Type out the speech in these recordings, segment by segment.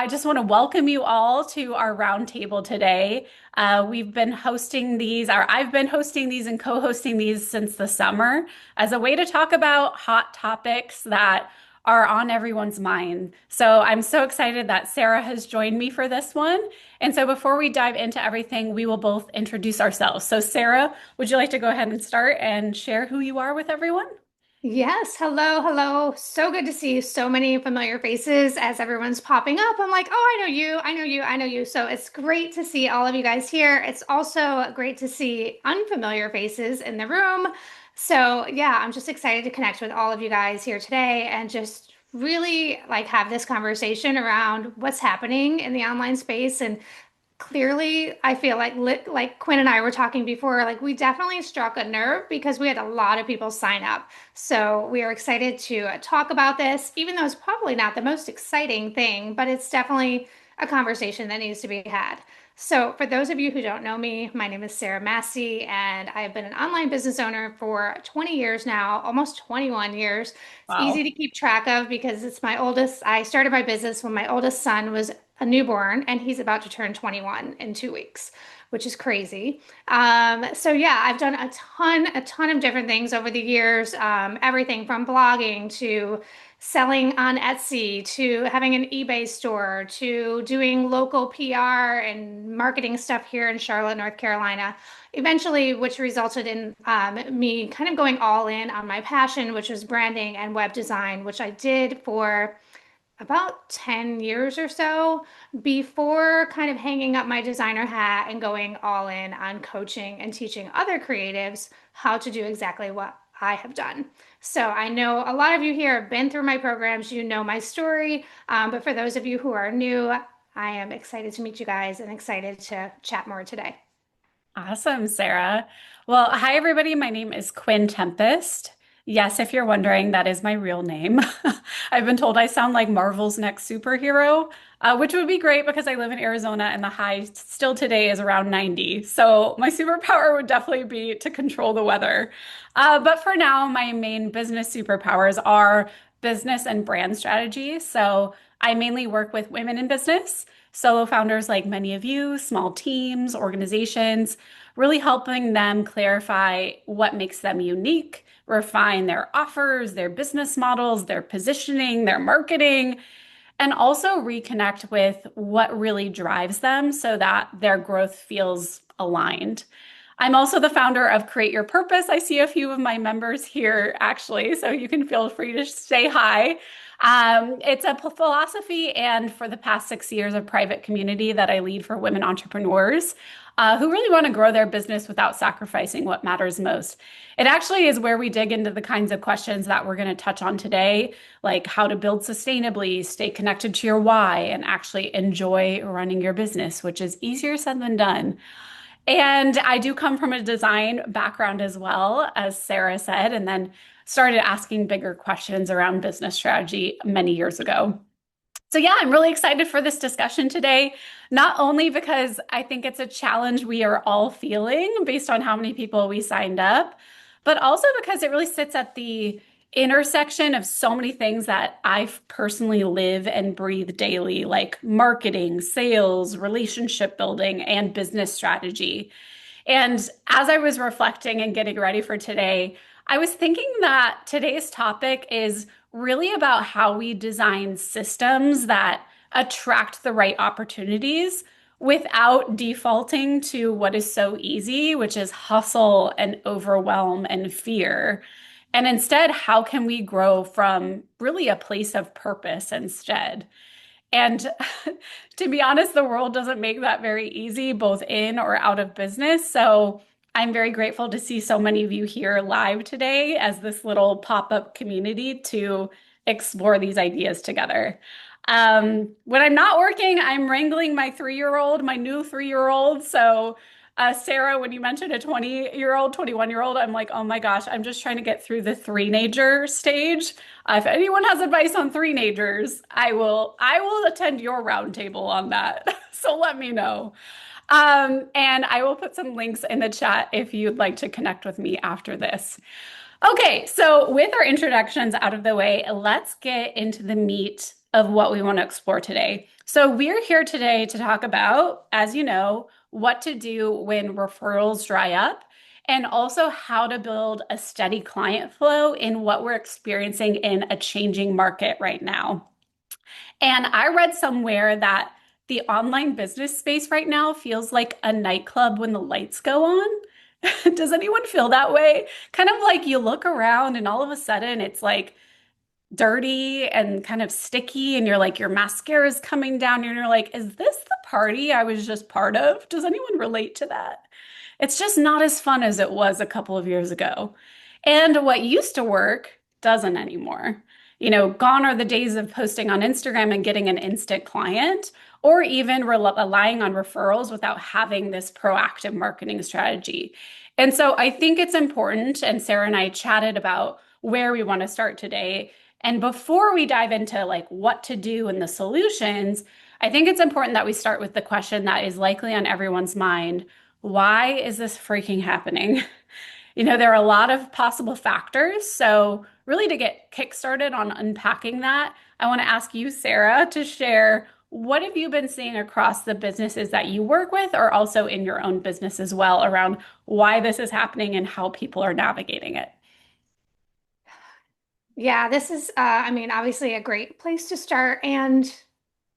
I just want to welcome you all to our roundtable today. We've been hosting these, or I've been hosting these and co-hosting these since the summer as a way to talk about hot topics that are on everyone's mind. So I'm so excited that Sarah has joined me for this one. And so before we dive into everything, we will both introduce ourselves. So Sarah, would you like to go ahead and start and share who you are with everyone? Yes, hello, hello. So good to see so many familiar faces as everyone's popping up. I'm like, oh, I know you, I know you, I know you. So it's great to see all of you guys here. It's also great to see unfamiliar faces in the room. So yeah, I'm just excited to connect with all of you guys here today and just really like have this conversation around what's happening in the online space and clearly, I feel like Quinn and I were talking before, like we definitely struck a nerve because we had a lot of people sign up. So we are excited to talk about this, even though it's probably not the most exciting thing, but it's definitely a conversation that needs to be had. So for those of you who don't know me, my name is Sarah Masci, and I have been an online business owner for 20 years now, almost 21 years. It's easy Wow. to keep track of because it's my oldest. I started my business when my oldest son was a newborn, and he's about to turn 21 in 2 weeks, which is crazy. So yeah, I've done a ton of different things over the years. Everything from blogging to selling on Etsy to having an eBay store to doing local PR and marketing stuff here in Charlotte, North Carolina. Eventually, which resulted in me kind of going all in on my passion, which was branding and web design, which I did for about 10 years or so before kind of hanging up my designer hat and going all in on coaching and teaching other creatives how to do exactly what I have done. So I know a lot of you here have been through my programs, you know my story. But for those of you who are new, I am excited to meet you guys and excited to chat more today. Awesome, Sarah. Well, hi, everybody. My name is Quinn Tempest. Yes, if you're wondering, that is my real name. I've been told I sound like Marvel's next superhero, which would be great because I live in Arizona and the high still today is around 90. So my superpower would definitely be to control the weather. But for now, my main business superpowers are business and brand strategy. So I mainly work with women in business, solo founders like many of you, small teams, organizations, really helping them clarify what makes them unique, refine their offers, their business models, their positioning, their marketing, and also reconnect with what really drives them so that their growth feels aligned. I'm also the founder of Create Your Purpose. I see a few of my members here actually, so you can feel free to say hi. It's a philosophy, and for the past 6 years, a private community that I lead for women entrepreneurs who really want to grow their business without sacrificing what matters most. It actually is where we dig into the kinds of questions that we're going to touch on today, like how to build sustainably, stay connected to your why, and actually enjoy running your business, which is easier said than done. And I do come from a design background as well, as Sarah said, and then started asking bigger questions around business strategy many years ago. So, yeah, I'm really excited for this discussion today, not only because I think it's a challenge we are all feeling based on how many people we signed up, but also because it really sits at the intersection of so many things that I personally live and breathe daily, like marketing, sales, relationship building, and business strategy. And as I was reflecting and getting ready for today, I was thinking that today's topic is really about how we design systems that attract the right opportunities without defaulting to what is so easy, which is hustle and overwhelm and fear. And instead, how can we grow from really a place of purpose instead? And to be honest, the world doesn't make that very easy, both in or out of business. So I'm very grateful to see so many of you here live today as this little pop-up community to explore these ideas together. When I'm not working, I'm wrangling my 3-year-old, my new 3-year-old. So Sarah, when you mentioned a 20-year-old, 21-year-old, I'm like, oh my gosh, I'm just trying to get through the three-nager stage. If anyone has advice on three-nagers, I will attend your roundtable on that. So let me know. And I will put some links in the chat if you'd like to connect with me after this. Okay, so with our introductions out of the way, let's get into the meat of what we want to explore today. So, we're here today to talk about, as you know, what to do when referrals dry up and also how to build a steady client flow in what we're experiencing in a changing market right now. And I read somewhere that the online business space right now feels like a nightclub when the lights go on. Does anyone feel that way? Kind of like you look around and all of a sudden it's like dirty and kind of sticky, and you're like, your mascara is coming down, and you're like, is this the party I was just part of? Does anyone relate to that? It's just not as fun as it was a couple of years ago. And what used to work doesn't anymore. Gone are the days of posting on Instagram and getting an instant client, or even relying on referrals without having this proactive marketing strategy. And so I think it's important, and Sarah and I chatted about where we want to start today. And before we dive into like what to do and the solutions, I think it's important that we start with the question that is likely on everyone's mind. Why is this freaking happening? There are a lot of possible factors. So, really, to get kickstarted on unpacking that, I want to ask you, Sarah, to share what have you been seeing across the businesses that you work with, or also in your own business as well, around why this is happening and how people are navigating it. Yeah, this is, I mean, obviously a great place to start. And,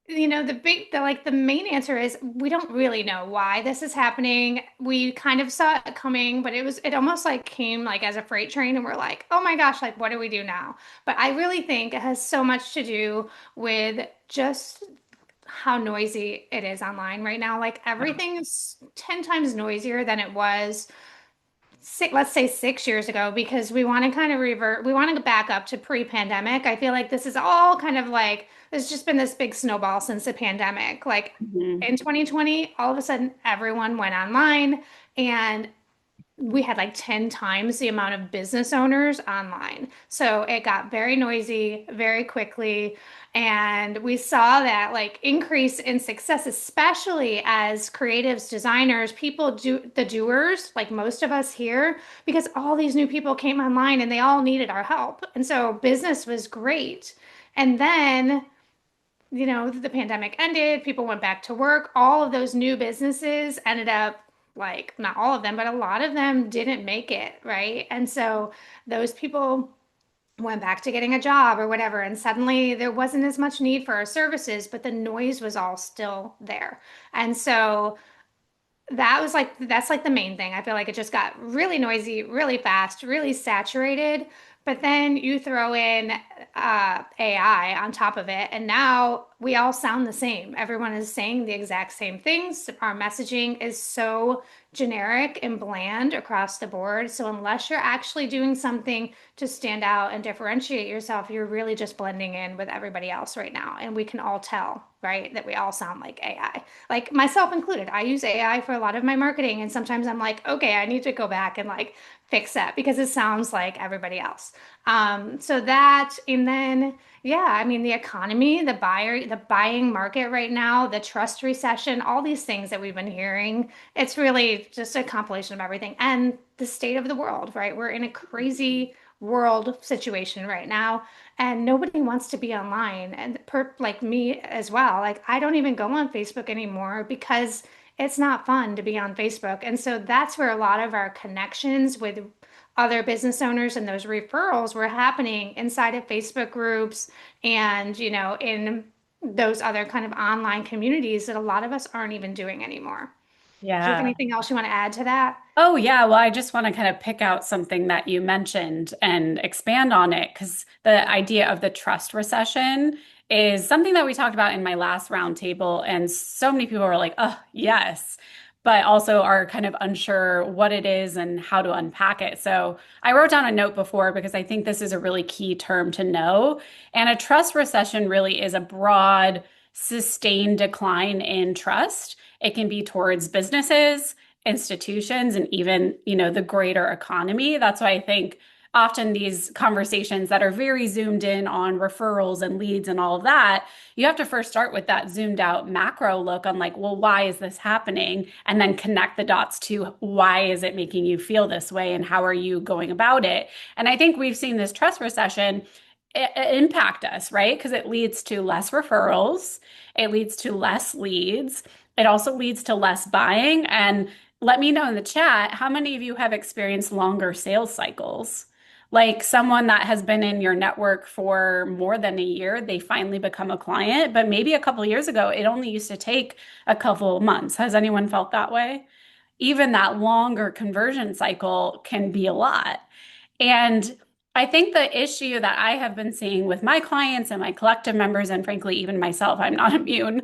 the main answer is we don't really know why this is happening. We kind of saw it coming, but it almost like came like as a freight train, and we're like, oh my gosh, like, what do we do now? But I really think it has so much to do with just how noisy it is online right now. Like, everything is 10 times noisier than it was let's say 6 years ago, because we want to kind of we want to back up to pre-pandemic. I feel like this is all kind of like, there's just been this big snowball since the pandemic. Like Mhm. in 2020, all of a sudden everyone went online, and we had like 10 times the amount of business owners online. So it got very noisy very quickly. And we saw that like increase in success, especially as creatives, designers, people do the doers, like most of us here, because all these new people came online and they all needed our help. And so business was great. And then the pandemic ended, people went back to work. All of those new businesses ended up, like, not all of them, but a lot of them didn't make it, right? And so those people went back to getting a job or whatever. And suddenly there wasn't as much need for our services, but the noise was all still there. And so that's like the main thing. I feel like it just got really noisy, really fast, really saturated. But then you throw in AI on top of it, and now we all sound the same. Everyone is saying the exact same things. Our messaging is so generic and bland across the board. So unless you're actually doing something to stand out and differentiate yourself, you're really just blending in with everybody else right now. And we can all tell, right, that we all sound like AI, like myself included. I use AI for a lot of my marketing, and sometimes I'm like, okay, I need to go back and like fix that because it sounds like everybody else. So that, and then, yeah, I mean, the economy, the buying market right now, the trust recession, all these things that we've been hearing, it's really just a compilation of everything, and the state of the world, right? We're in a crazy world situation right now, and nobody wants to be online. And like me as well, like I don't even go on Facebook anymore because it's not fun to be on Facebook. And so that's where a lot of our connections with other business owners and those referrals were happening inside of Facebook groups, and in those other kind of online communities that a lot of us aren't even doing anymore. Do you have Yeah. anything else you want to add to that? Oh, yeah. Well, I just want to kind of pick out something that you mentioned and expand on it, because the idea of the trust recession is something that we talked about in my last roundtable. And so many people were like, oh, yes, but also are kind of unsure what it is and how to unpack it. So I wrote down a note before because I think this is a really key term to know. And a trust recession really is a broad, sustained decline in trust. It can be towards businesses, institutions, and even, the greater economy. That's why I think often these conversations that are very zoomed in on referrals and leads and all of that, you have to first start with that zoomed out macro look on like, well, why is this happening? And then connect the dots to why is it making you feel this way and how are you going about it? And I think we've seen this trust recession impact us, right? Because it leads to less referrals, it leads to less leads, it also leads to less buying. And let me know in the chat how many of you have experienced longer sales cycles. Like someone that has been in your network for more than a year, they finally become a client, but maybe a couple of years ago, it only used to take a couple of months. Has anyone felt that way? Even that longer conversion cycle can be a lot. And I think the issue that I have been seeing with my clients and my collective members, and frankly, even myself, I'm not immune,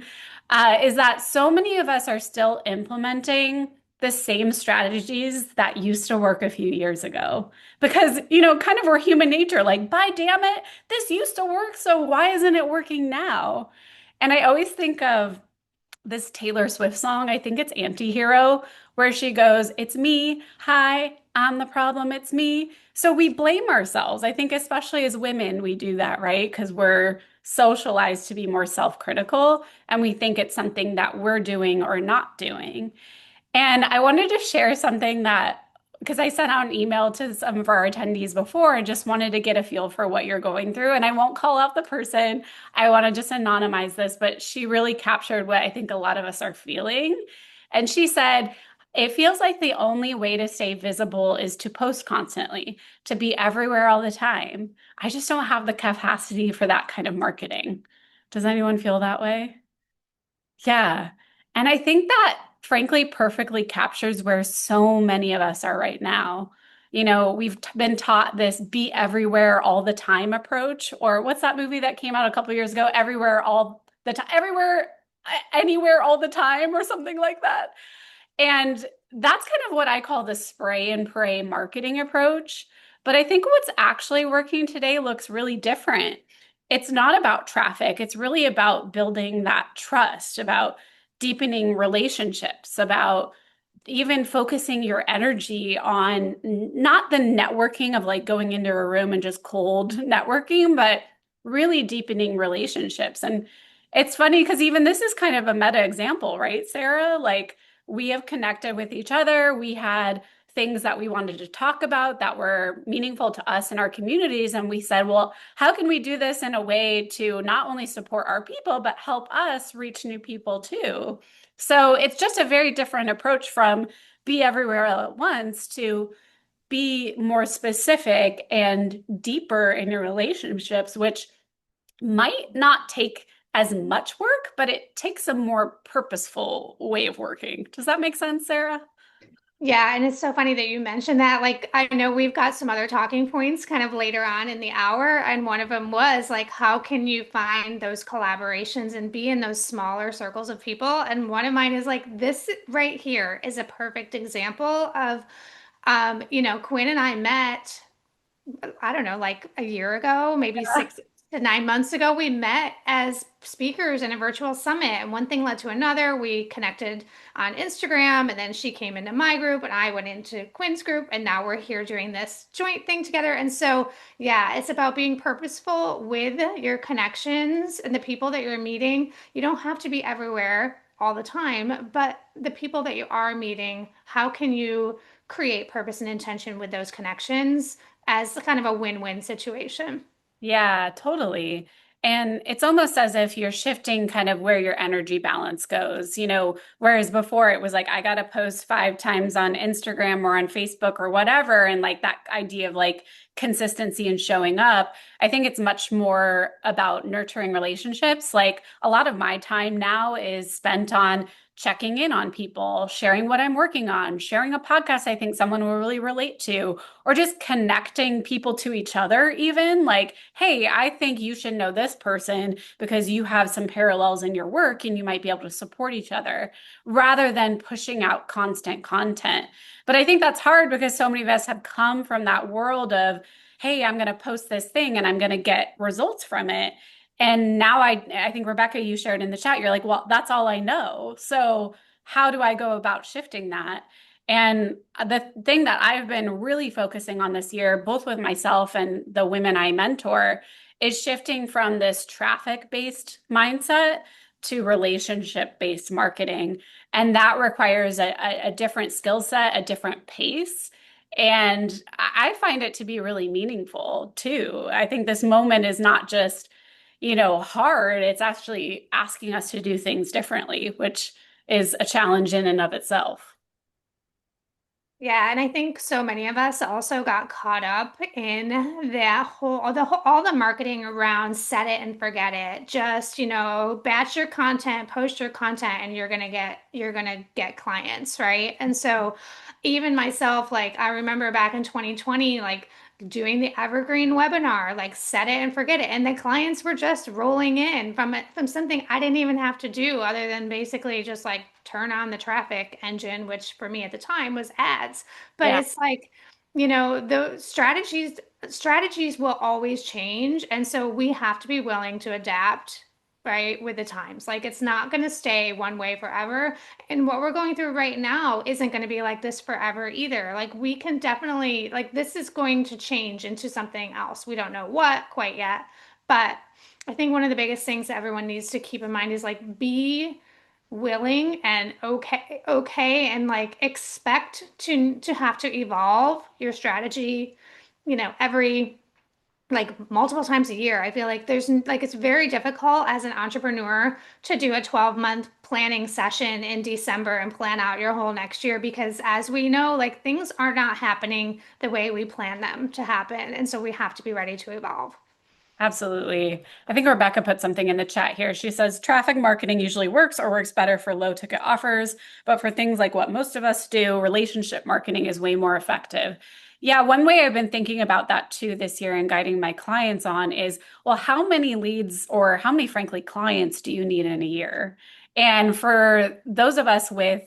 is that so many of us are still implementing the same strategies that used to work a few years ago. Because, kind of we're human nature, like, by damn it, this used to work, so why isn't it working now? And I always think of this Taylor Swift song. I think it's Antihero, where she goes, "It's me. Hi, I'm the problem. It's me." So we blame ourselves. I think, especially as women, we do that, right? Because we're socialized to be more self-critical and we think it's something that we're doing or not doing. And I wanted to share something that, because I sent out an email to some of our attendees before and just wanted to get a feel for what you're going through. And I won't call out the person. I want to just anonymize this, but she really captured what I think a lot of us are feeling. And she said, "It feels like the only way to stay visible is to post constantly, to be everywhere all the time. I just don't have the capacity for that kind of marketing." Does anyone feel that way? Yeah. And I think that frankly perfectly captures where so many of us are right now. We've been taught this be everywhere all the time approach, or what's that movie that came out a couple years ago? Everywhere all the time, everywhere, anywhere all the time, or something like that. And that's kind of what I call the spray and pray marketing approach. But I think what's actually working today looks really different. It's not about traffic, it's really about building that trust, about deepening relationships, about even focusing your energy on not the networking of like going into a room and just cold networking, but really deepening relationships. And it's funny because even this is kind of a meta example, right, Sarah? Like we have connected with each other. We had things that we wanted to talk about that were meaningful to us and our communities. And we said, well, how can we do this in a way to not only support our people, but help us reach new people too? So it's just a very different approach from be everywhere all at once to be more specific and deeper in your relationships, which might not take as much work, but it takes a more purposeful way of working. Does that make sense, Sarah? Yeah, and it's so funny that you mentioned that. Like, I know we've got some other talking points kind of later on in the hour, and one of them was like, how can you find those collaborations and be in those smaller circles of people? And one of mine is like, this right here is a perfect example of, Quinn and I met I don't know, like a year ago, maybe 6 to 9 months ago, we met as speakers in a virtual summit. And one thing led to another. We connected on Instagram, and then she came into my group, and I went into Quinn's group. And now we're here doing this joint thing together. And so, yeah, it's about being purposeful with your connections and the people that you're meeting. You don't have to be everywhere all the time, but the people that you are meeting, how can you create purpose and intention with those connections as kind of a win-win situation? Yeah, totally. And it's almost as if you're shifting kind of where your energy balance goes, whereas before it was like, I got to post 5 times on Instagram or on Facebook or whatever. And like that idea of like consistency and showing up, I think it's much more about nurturing relationships. Like a lot of my time now is spent on checking in on people, sharing what I'm working on, sharing a podcast I think someone will really relate to, or just connecting people to each other, even like, hey, I think you should know this person because you have some parallels in your work and you might be able to support each other rather than pushing out constant content. But I think that's hard because so many of us have come from that world of, hey, I'm going to post this thing and I'm going to get results from it. And now I think Rebecca, you shared in the chat, you're like, well, that's all I know. So how do I go about shifting that? And the thing that I've been really focusing on this year, both with myself and the women I mentor, is shifting from this traffic-based mindset to relationship-based marketing. And that requires a different skill set, a different pace. And I find it to be really meaningful too. I think this moment is not just, hard, it's actually asking us to do things differently, which is a challenge in and of itself. Yeah, and I think so many of us also got caught up in that all the marketing around set it and forget it. Just, batch your content, post your content, and you're gonna get clients, right? And so even myself, like I remember back in 2020, like doing the evergreen webinar, like set it and forget it. And the clients were just rolling in from something I didn't even have to do other than basically just like turn on the traffic engine, which for me at the time was ads. But Yeah, it's like, the strategies will always change. And so we have to be willing to adapt, right, with the times. Like it's not going to stay one way forever. And what we're going through right now isn't going to be like this forever either. Like we can definitely, like this is going to change into something else. We don't know what quite yet. But I think one of the biggest things that everyone needs to keep in mind is like be willing and okay and like expect to have to evolve your strategy, every like multiple times a year. I feel like there's like it's very difficult as an entrepreneur to do a 12-month planning session in December and plan out your whole next year because as we know, like things are not happening the way we plan them to happen. And so we have to be ready to evolve. absolutely. I think Rebecca put something in the chat here. She says traffic marketing usually works or works better for low ticket offers, but for things like what most of us do, relationship marketing is way more effective. Yeah, one way I've been thinking about that too this year and guiding my clients on is, well, how many leads or how many, frankly, clients do you need in a year? And for those of us with,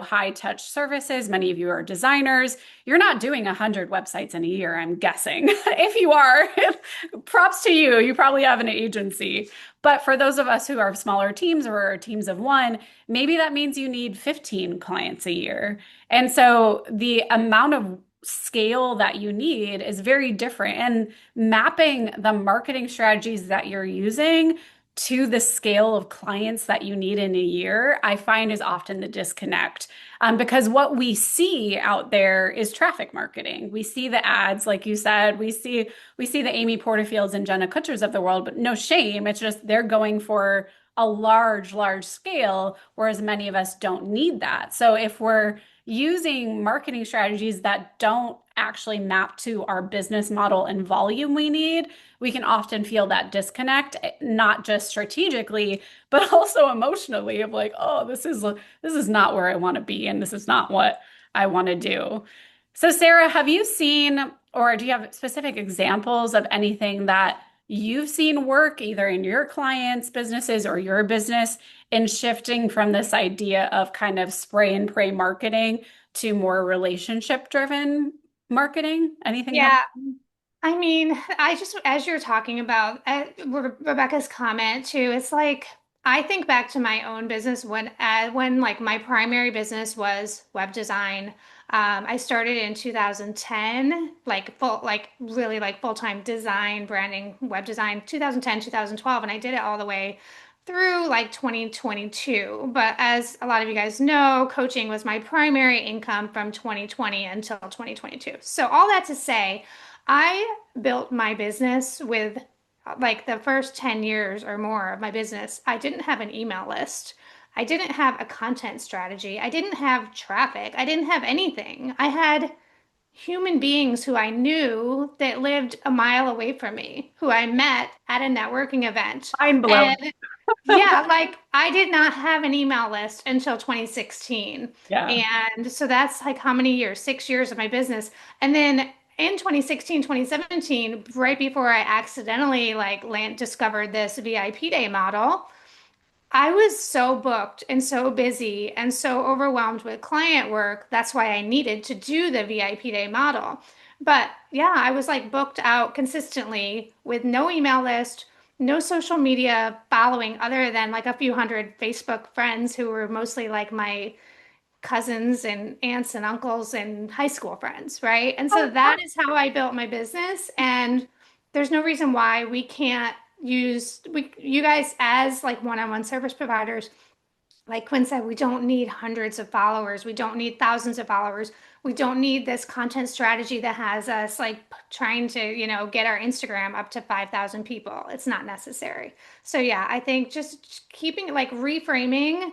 high touch services, many of you are designers, you're not doing 100 websites in a year, I'm guessing. If you are, props to you. You probably have an agency. But for those of us who are smaller teams or teams of one, maybe that means you need 15 clients a year. And so the amount of scale that you need is very different. And mapping the marketing strategies that you're using to the scale of clients that you need in a year, I find is often the disconnect. Because what we see out there is traffic marketing. We see the ads, like you said, we see the Amy Porterfields and Jenna Kutchers of the world, but no shame. It's just they're going for a large, large scale, whereas many of us don't need that. So if we're using marketing strategies that don't actually map to our business model and volume we need, we can often feel that disconnect, not just strategically, but also emotionally of like, oh, this is not where I want to be, and this is not what I want to do. So, Sarah, have you seen, or do you have specific examples of anything that you've seen work either in your clients' businesses or your business in shifting from this idea of kind of spray and pray marketing to more relationship driven marketing? Anything come? Yeah, I mean, I just, as you're talking about Rebecca's comment too, it's like I think back to my own business when like my primary business was web design. I started in 2010, like really like full-time design, branding, web design, 2010, 2012, and I did it all the way through like 2022. But as a lot of you guys know, coaching was my primary income from 2020 until 2022. So all that to say, I built my business with like the first 10 years or more of my business. I didn't have an email list. I didn't have a content strategy. I didn't have traffic. I didn't have anything. I had human beings who I knew that lived a mile away from me, who I met at a networking event. Mind blowing. And yeah, like I did not have an email list until 2016. Yeah. And so that's like how many years? 6 years of my business. And then in 2016, 2017, right before I accidentally like discovered this VIP day model, I was so booked and so busy and so overwhelmed with client work. That's why I needed to do the VIP day model. But yeah, I was like booked out consistently with no email list, no social media following other than like a few hundred Facebook friends who were mostly like my cousins and aunts and uncles and high school friends, right? And so that is how I built my business. And there's no reason why we can't use you guys as like one-on-one service providers. like Quinn said, we don't need hundreds of followers. We don't need thousands of followers. We don't need this content strategy that has us like trying to, get our Instagram up to 5,000 people. It's not necessary. So yeah, I think just keeping like reframing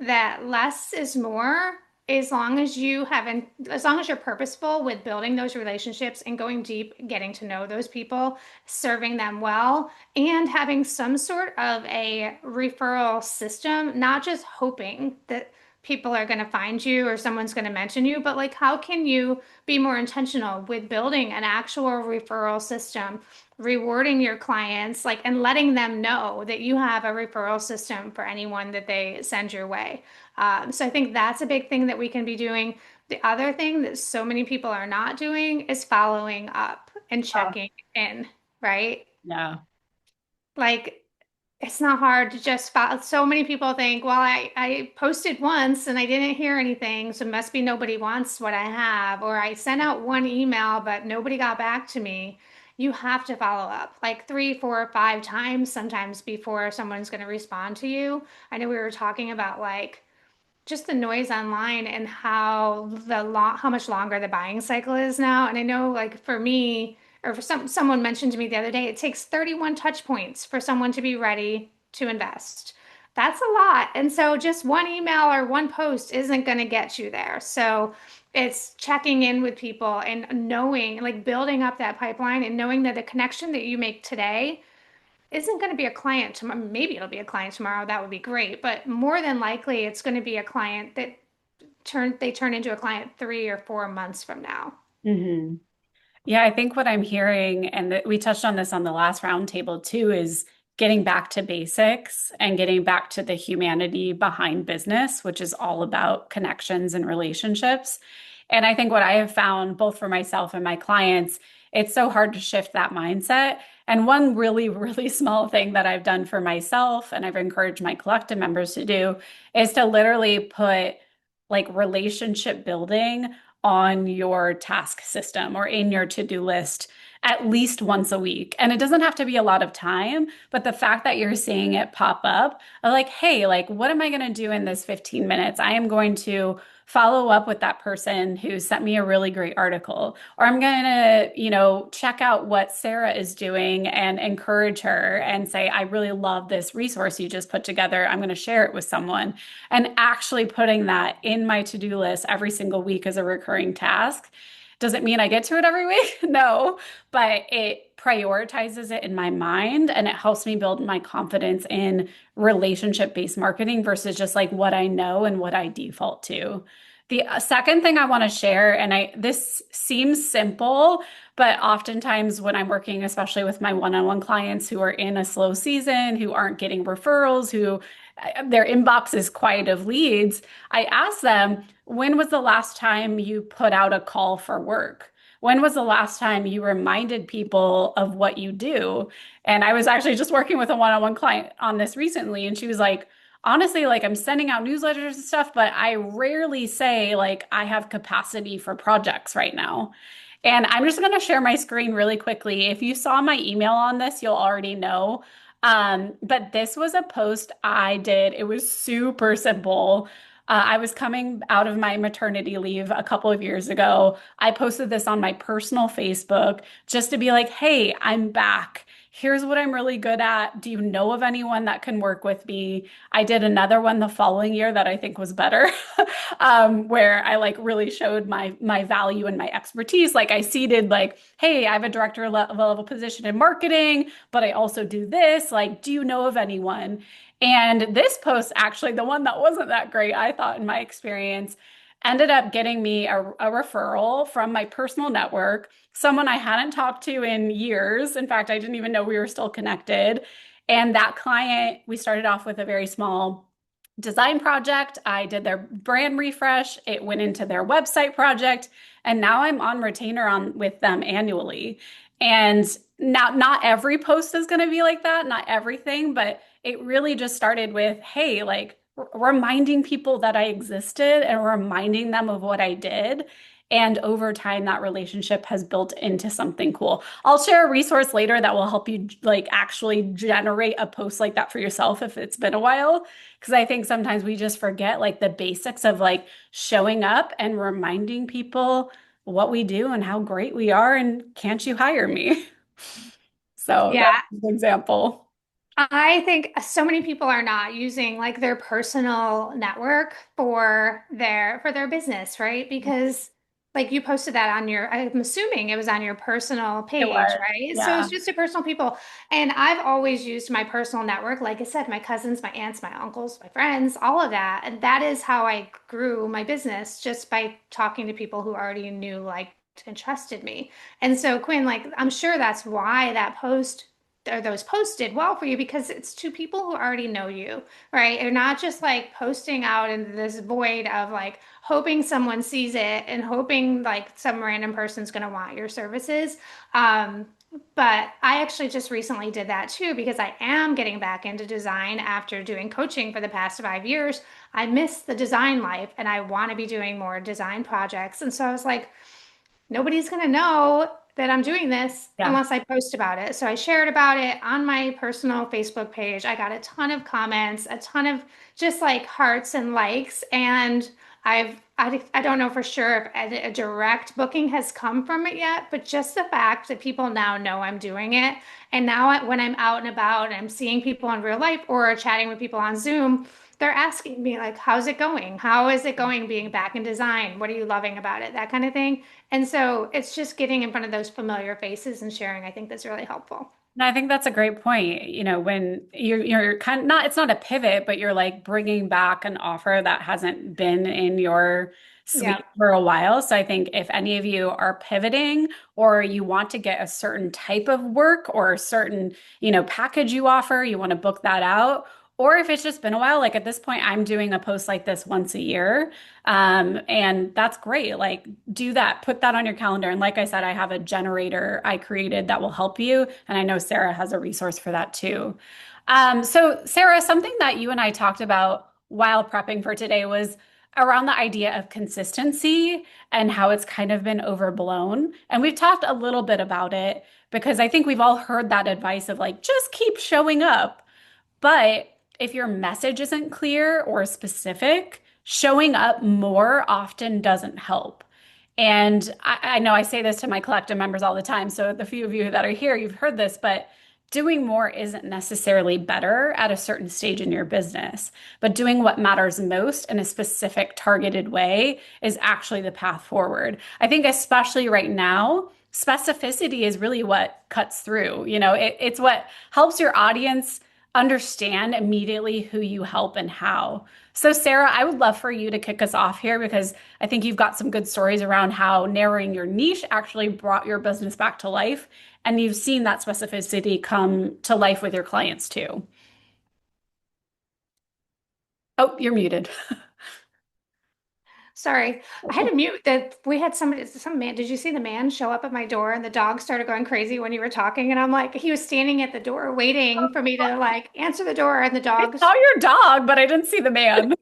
that less is more, as long as you haven't, as long as you're purposeful with building those relationships and going deep, getting to know those people, serving them well, and having some sort of a referral system, not just hoping that people are going to find you or someone's going to mention you, but like how can you be more intentional with building an actual referral system, rewarding your clients, like, and letting them know that you have a referral system for anyone that they send your way. So I think that's a big thing that we can be doing. The other thing that so many people are not doing is following up and Oh, checking in, right? yeah. Like, it's not hard to just follow. So many people think, well, I posted once and I didn't hear anything, so it must be nobody wants what I have. Or I sent out one email, but nobody got back to me. You have to follow up like 3, 4, 5 times sometimes before someone's going to respond to you. I know we were talking about like just the noise online and how much longer the buying cycle is now. And I know like for me or for someone mentioned to me the other day, it takes 31 touch points for someone to be ready to invest. That's a lot. And so just one email or one post isn't going to get you there. So it's checking in with people and knowing, like building up that pipeline and knowing that the connection that you make today isn't going to be a client tomorrow. Maybe it'll be a client tomorrow. That would be great. But more than likely, it's going to be a client that they turn into a client 3 or 4 months from now. Hmm. Yeah, I think what I'm hearing, and that we touched on this on the last roundtable too, is getting back to basics and getting back to the humanity behind business, which is all about connections and relationships. And I think what I have found, both for myself and my clients, it's so hard to shift that mindset. And one really, really small thing that I've done for myself, and I've encouraged my collective members to do, is to literally put like relationship building on your task system or in your to-do list at least once a week. And it doesn't have to be a lot of time, but the fact that you're seeing it pop up, like, hey, like, what am I going to do in this 15 minutes? I am going to follow up with that person who sent me a really great article, or I'm going to, check out what Sarah is doing and encourage her and say, I really love this resource you just put together. I'm going to share it with someone, and actually putting that in my to-do list every single week as a recurring task. Does it mean I get to it every week? No, but it prioritizes it in my mind and it helps me build my confidence in relationship-based marketing versus just like what I know and what I default to. The second thing I want to share, and this seems simple, but oftentimes when I'm working, especially with my one-on-one clients who are in a slow season, who aren't getting referrals, who their inbox is quiet of leads, I ask them, when was the last time you put out a call for work? When was the last time you reminded people of what you do? And I was actually just working with a one-on-one client on this recently, and she was like, honestly, like I'm sending out newsletters and stuff, but I rarely say like I have capacity for projects right now. And I'm just going to share my screen really quickly. If you saw my email on this, you'll already know. But this was a post I did. It was super simple. I was coming out of my maternity leave a couple of years ago. I posted this on my personal Facebook just to be like, hey, I'm back. Here's what I'm really good at. Do you know of anyone that can work with me? I did another one the following year that I think was better, where I like really showed my value and my expertise. Like I seeded like, hey, I have a director level position in marketing, but I also do this. Like, do you know of anyone? And this post, actually, the one that wasn't that great, I thought in my experience, ended up getting me a referral from my personal network, someone I hadn't talked to in years. In fact, I didn't even know we were still connected. And that client, we started off with a very small design project. I did their brand refresh. It went into their website project. And now I'm on retainer on with them annually. And now not every post is going to be like that, not everything, but it really just started with, hey, like reminding people that I existed and reminding them of what I did. And over time, that relationship has built into something cool. I'll share a resource later that will help you like actually generate a post like that for yourself if it's been a while. Because I think sometimes we just forget like the basics of like showing up and reminding people what we do and how great we are and can't you hire me? So that's Yeah, an example. I think so many people are not using like their personal network for their business, right? Because like you posted that on your, I'm assuming it was on your personal It page, was. right? So Yeah. it's just a personal people. And I've always used my personal network, like I said, my cousins, my aunts, my uncles, my friends, all of that. And that is how I grew my business just by talking to people who already knew, liked, and trusted me. And so Quinn, like I'm sure that's why that post or those posts did well for you because it's to people who already know you, right? You're not just like posting out into this void of like hoping someone sees it and hoping like some random person's going to want your services. Um, but I actually just recently did that too because I am getting back into design after doing coaching for the past 5 years. I miss the design life and I want to be doing more design projects. And so I was like, nobody's going to know that I'm doing this Yeah. unless I post about it. So I shared about it on my personal Facebook page. I got a ton of comments, a ton of just like hearts and likes. And I don't know for sure if a direct booking has come from it yet, but just the fact that people now know I'm doing it. And now when I'm out and about and I'm seeing people in real life or chatting with people on Zoom, they're asking me like, how's it going? How is it going being back in design? What are you loving about it? That kind of thing. And so it's just getting in front of those familiar faces and sharing. I think that's really helpful. No, I think that's a great point. You know, when you're kind of not, it's not a pivot, but you're like bringing back an offer that hasn't been in your Yeah. suite for a while. So I think if any of you are pivoting or you want to get a certain type of work or a certain, package you offer, you want to book that out. Or if it's just been a while, like at this point, I'm doing a post like this once a year. And that's great. Like do that, put that on your calendar. And like I said, I have a generator I created that will help you. And I know Sarah has a resource for that too. So Sarah, something that you and I talked about while prepping for today was around the idea of consistency and how it's kind of been overblown. And we've talked a little bit about it because I think we've all heard that advice of like, just keep showing up. But if your message isn't clear or specific, showing up more often doesn't help. And I know I say this to my collective members all the time. So the few of you that are here, you've heard this, but doing more isn't necessarily better at a certain stage in your business. But doing what matters most in a specific targeted way is actually the path forward. I think especially right now, specificity is really what cuts through. It's what helps your audience understand immediately who you help and how. So, Sarah, I would love for you to kick us off here because I think you've got some good stories around how narrowing your niche actually brought your business back to life. And you've seen that specificity come to life with your clients too. Oh, you're muted. Sorry. I had to mute that we had somebody, some man. Did you see the man show up at my door and the dog started going crazy when you were talking? And I'm like, he was standing at the door waiting for me to like answer the door and the I dog. saw your dog, but I didn't see the man.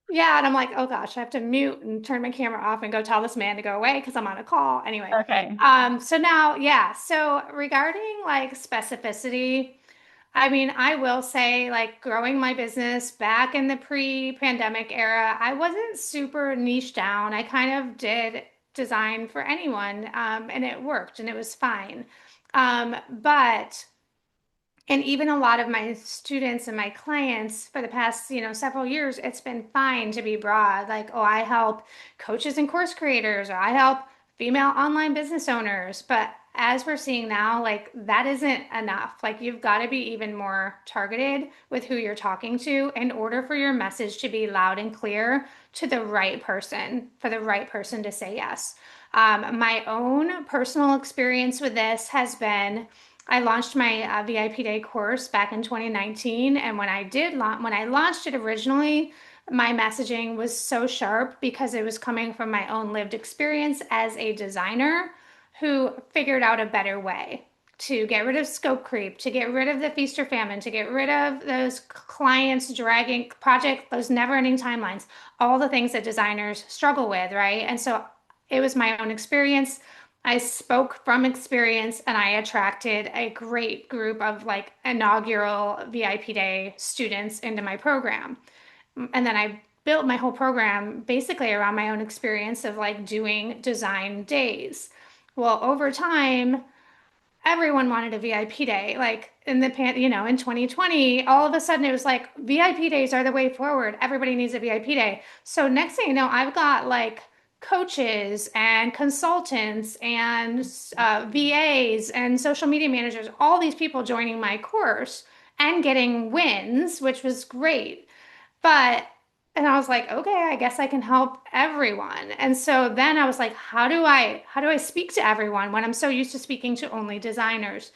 Yeah. And I'm like, oh gosh, I have to mute and turn my camera off and go tell this man to go away because I'm on a call. Anyway. Okay. So now, yeah. So regarding like specificity, I mean, I will say, like, growing my business back in the pre-pandemic era, I wasn't super niche down. I kind of did design for anyone, and it worked and it was fine. But and even a lot of my students and my clients for the past, several years, it's been fine to be broad. Like, oh, I help coaches and course creators, or I help female online business owners. But as we're seeing now, like that isn't enough. Like you've got to be even more targeted with who you're talking to in order for your message to be loud and clear to the right person, for the right person to say yes. My own personal experience with this has been I launched my VIP Day course back in 2019, and when I launched it originally, my messaging was so sharp because it was coming from my own lived experience as a designer who figured out a better way to get rid of scope creep, to get rid of the feast or famine, to get rid of those clients dragging project, those never-ending timelines, all the things that designers struggle with, right? And so it was my own experience. I spoke from experience and I attracted a great group of like inaugural VIP day students into my program. And then I built my whole program basically around my own experience of like doing design days. Well, over time, everyone wanted a VIP day. Like in 2020, all of a sudden it was like VIP days are the way forward. Everybody needs a VIP day. So next thing you know, I've got like coaches and consultants and VAs and social media managers, all these people joining my course and getting wins, which was great. But, and I was like, okay, I guess I can help everyone. And so then I was like, how do I speak to everyone when I'm so used to speaking to only designers?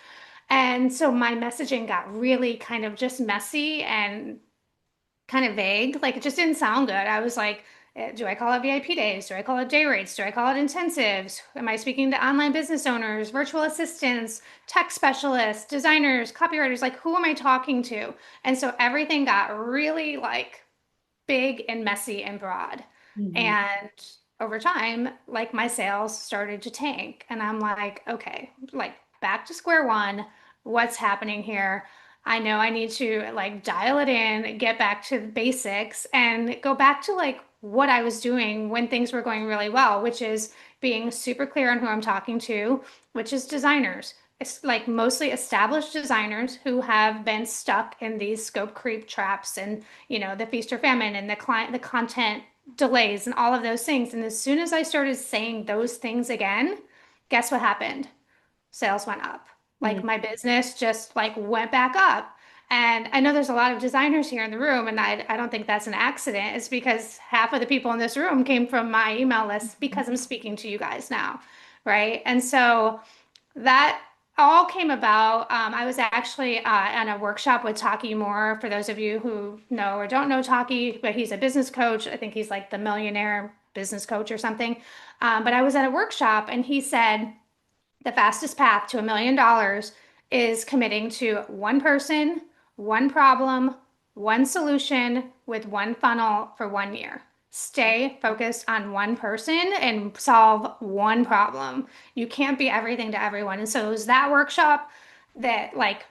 And so my messaging got really kind of just messy and kind of vague. Like it just didn't sound good. I was like, do I call it VIP days? Do I call it day rates? Do I call it intensives? Am I speaking to online business owners, virtual assistants, tech specialists, designers, copywriters? Like, who am I talking to? And so everything got really like big and messy and broad. Mhm. And over time, like my sales started to tank. And I'm like, okay, like back to square one. What's happening here? I know I need to like dial it in, get back to the basics, and go back to like what I was doing when things were going really well, which is being super clear on who I'm talking to, which is designers. It's like mostly established designers who have been stuck in these scope creep traps and the feast or famine and the content delays and all of those things. And as soon as I started saying those things again, guess what happened? Sales went up. Like Mhm. my business just like went back up. And I know there's a lot of designers here in the room, and I don't think that's an accident. It's because half of the people in this room came from my email list because I'm speaking to you guys now, right? And so that all came about. I was actually on a workshop with Taki Moore. For those of you who know or don't know Taki, but he's a business coach. I think he's like the millionaire business coach or something. But I was at a workshop and he said the fastest path to $1 million is committing to one person, one problem, one solution with one funnel for 1 year. Stay focused on one person and solve one problem. You can't be everything to everyone. And so it was that workshop that like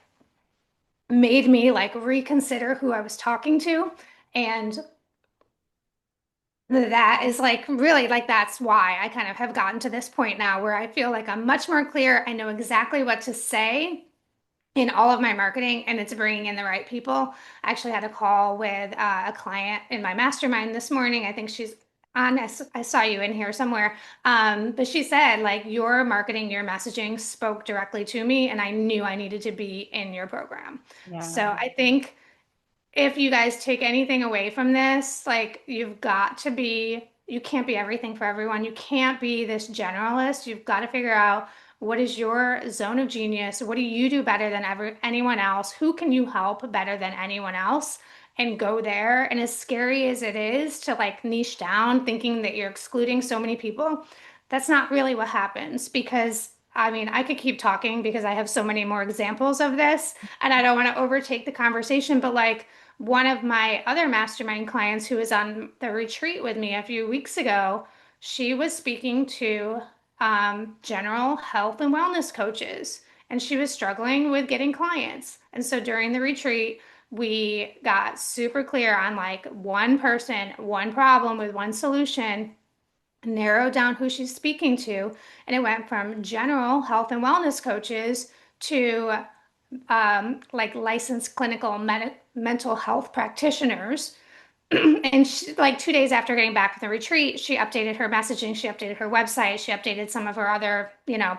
made me like reconsider who I was talking to. And that is like really like that's why I kind of have gotten to this point now where I feel like I'm much more clear. I know exactly what to say in all of my marketing, and it's bringing in the right people. I actually had a call with a client in my mastermind this morning. I think she's on, I saw you in here somewhere. But she said, like, your marketing, your messaging spoke directly to me, and I knew I needed to be in your program. So Yeah. I think if you guys take anything away from this, like you can't be everything for everyone. You can't be this generalist. You've got to figure out what is your zone of genius? What do you do better than anyone else? Who can you help better than anyone else? And go there. And as scary as it is to like niche down, thinking that you're excluding so many people, that's not really what happens because I mean, I could keep talking because I have so many more examples of this, and I don't want to overtake the conversation, but like one of my other mastermind clients who was on the retreat with me a few weeks ago, she was speaking to general health and wellness coaches, and she was struggling with getting clients. And so during the retreat, we got super clear on like one person, one problem with one solution, narrowed down who she's speaking to, and it went from general health and wellness coaches to like licensed clinical mental health practitioners. And she, like 2 days after getting back from the retreat, she updated her messaging, she updated her website, she updated some of her other,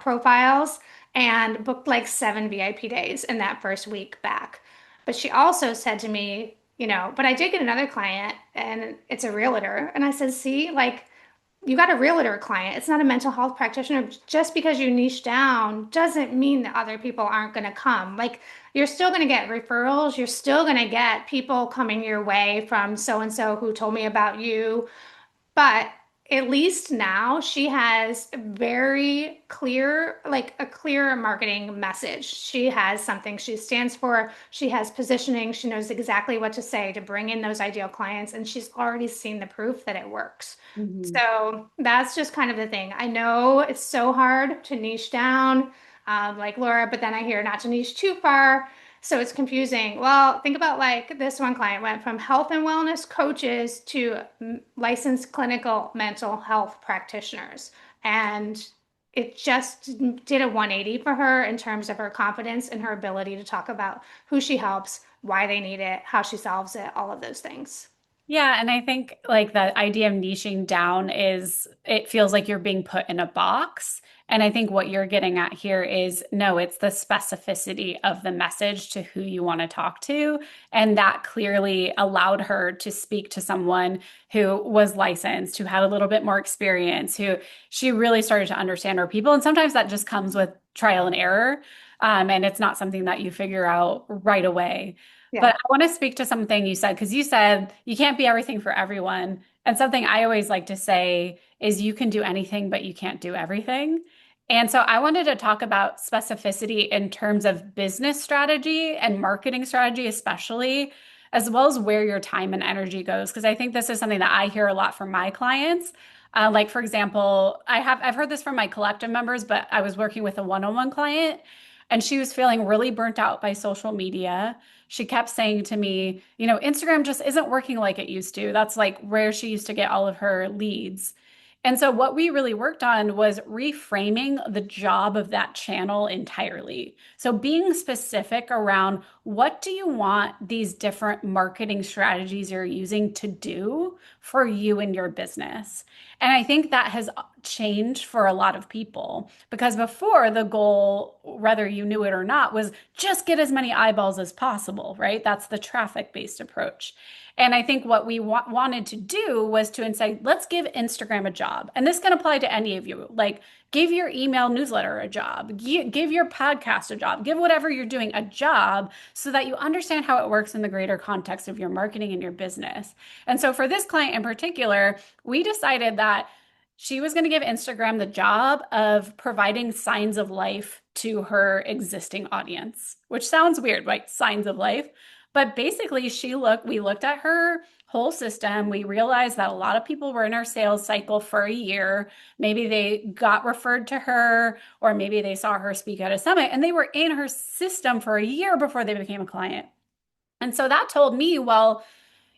profiles, and booked like 7 VIP days in that first week back. But she also said to me, but I did get another client and it's a realtor. And I said, see, like you got a realtor client. It's not a mental health practitioner. Just because you niche down doesn't mean that other people aren't going to come. Like you're still going to get referrals. You're still going to get people coming your way from so and so who told me about you. But at least now she has very clear, like a clear marketing message. She has something she stands for. She has positioning. She knows exactly what to say to bring in those ideal clients. And she's already seen the proof that it works. Mhm. So that's just kind of the thing. I know it's so hard to niche down, like Laura, but then I hear not to niche too far. So it's confusing. Well, think about like this one client went from health and wellness coaches to licensed clinical mental health practitioners. And it just did a 180 for her in terms of her confidence and her ability to talk about who she helps, why they need it, how she solves it, all of those things. Yeah, and I think like the idea of niching down is it feels like you're being put in a box. And I think what you're getting at here is no, it's the specificity of the message to who you want to talk to. And that clearly allowed her to speak to someone who was licensed, who had a little bit more experience, who she really started to understand her people. And sometimes that just comes with trial and error. And it's not something that you figure out right away. But Yeah. I want to speak to something you said, because you said you can't be everything for everyone. And something I always like to say is you can do anything, but you can't do everything. And so I wanted to talk about specificity in terms of business strategy and marketing strategy, especially, as well as where your time and energy goes. Because I think this is something that I hear a lot from my clients. Like, for example, I've heard this from my collective members, but I was working with a one-on-one client and she was feeling really burnt out by social media. She kept saying to me, Instagram just isn't working like it used to. That's like where she used to get all of her leads. And so, what we really worked on was reframing the job of that channel entirely. So, being specific around what do you want these different marketing strategies you're using to do for you and your business? And I think that has changed for a lot of people because before the goal, whether you knew it or not, was just get as many eyeballs as possible, right? That's the traffic-based approach. And I think what we wanted to do was to say, let's give Instagram a job. And this can apply to any of you. Like, give your email newsletter a job, give your podcast a job, give whatever you're doing a job so that you understand how it works in the greater context of your marketing and your business. And so for this client in particular, we decided that she was going to give Instagram the job of providing signs of life to her existing audience, which sounds weird, right? Signs of life. But basically, we looked at her whole system. We realized that a lot of people were in her sales cycle for a year. Maybe they got referred to her, or maybe they saw her speak at a summit, and they were in her system for a year before they became a client. And so that told me, well,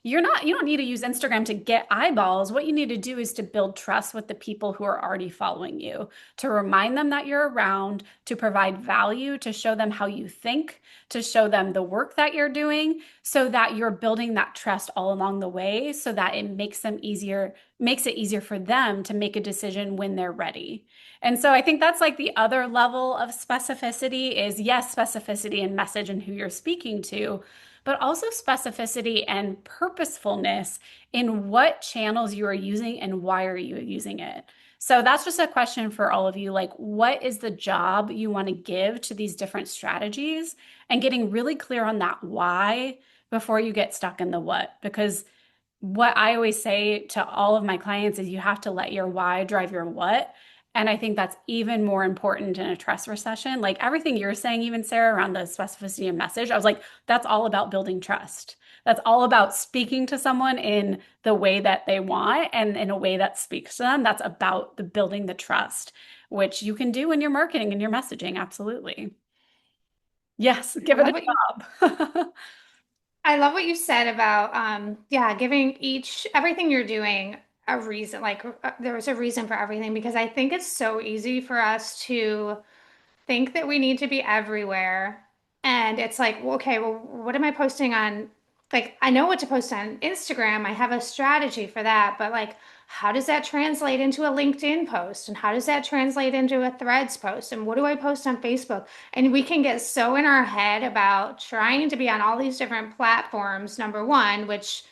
you don't need to use Instagram to get eyeballs. What you need to do is to build trust with the people who are already following you, to remind them that you're around, to provide value, to show them how you think, to show them the work that you're doing so that you're building that trust all along the way so that makes it easier for them to make a decision when they're ready. And so I think that's like the other level of specificity is yes, specificity in message and who you're speaking to, but also specificity and purposefulness in what channels you are using and why are you using it. So that's just a question for all of you. Like, what is the job you want to give to these different strategies and getting really clear on that why before you get stuck in the what? Because what I always say to all of my clients is you have to let your why drive your what. And I think that's even more important in a trust recession. Like everything you're saying, even Sarah, around the specificity and message, I was like, that's all about building trust. That's all about speaking to someone in the way that they want and in a way that speaks to them. That's about the building the trust, which you can do in your marketing and your messaging. Absolutely. Yes, I give it love what you a job. I love what you said about yeah, giving each everything you're doing a reason. Like there was a reason for everything because I think it's so easy for us to think that we need to be everywhere. And it's like, well, okay, well, what am I posting on? Like, I know what to post on Instagram. I have a strategy for that, but like, how does that translate into a LinkedIn post? And how does that translate into a Threads post? And what do I post on Facebook? And we can get so in our head about trying to be on all these different platforms, number one, which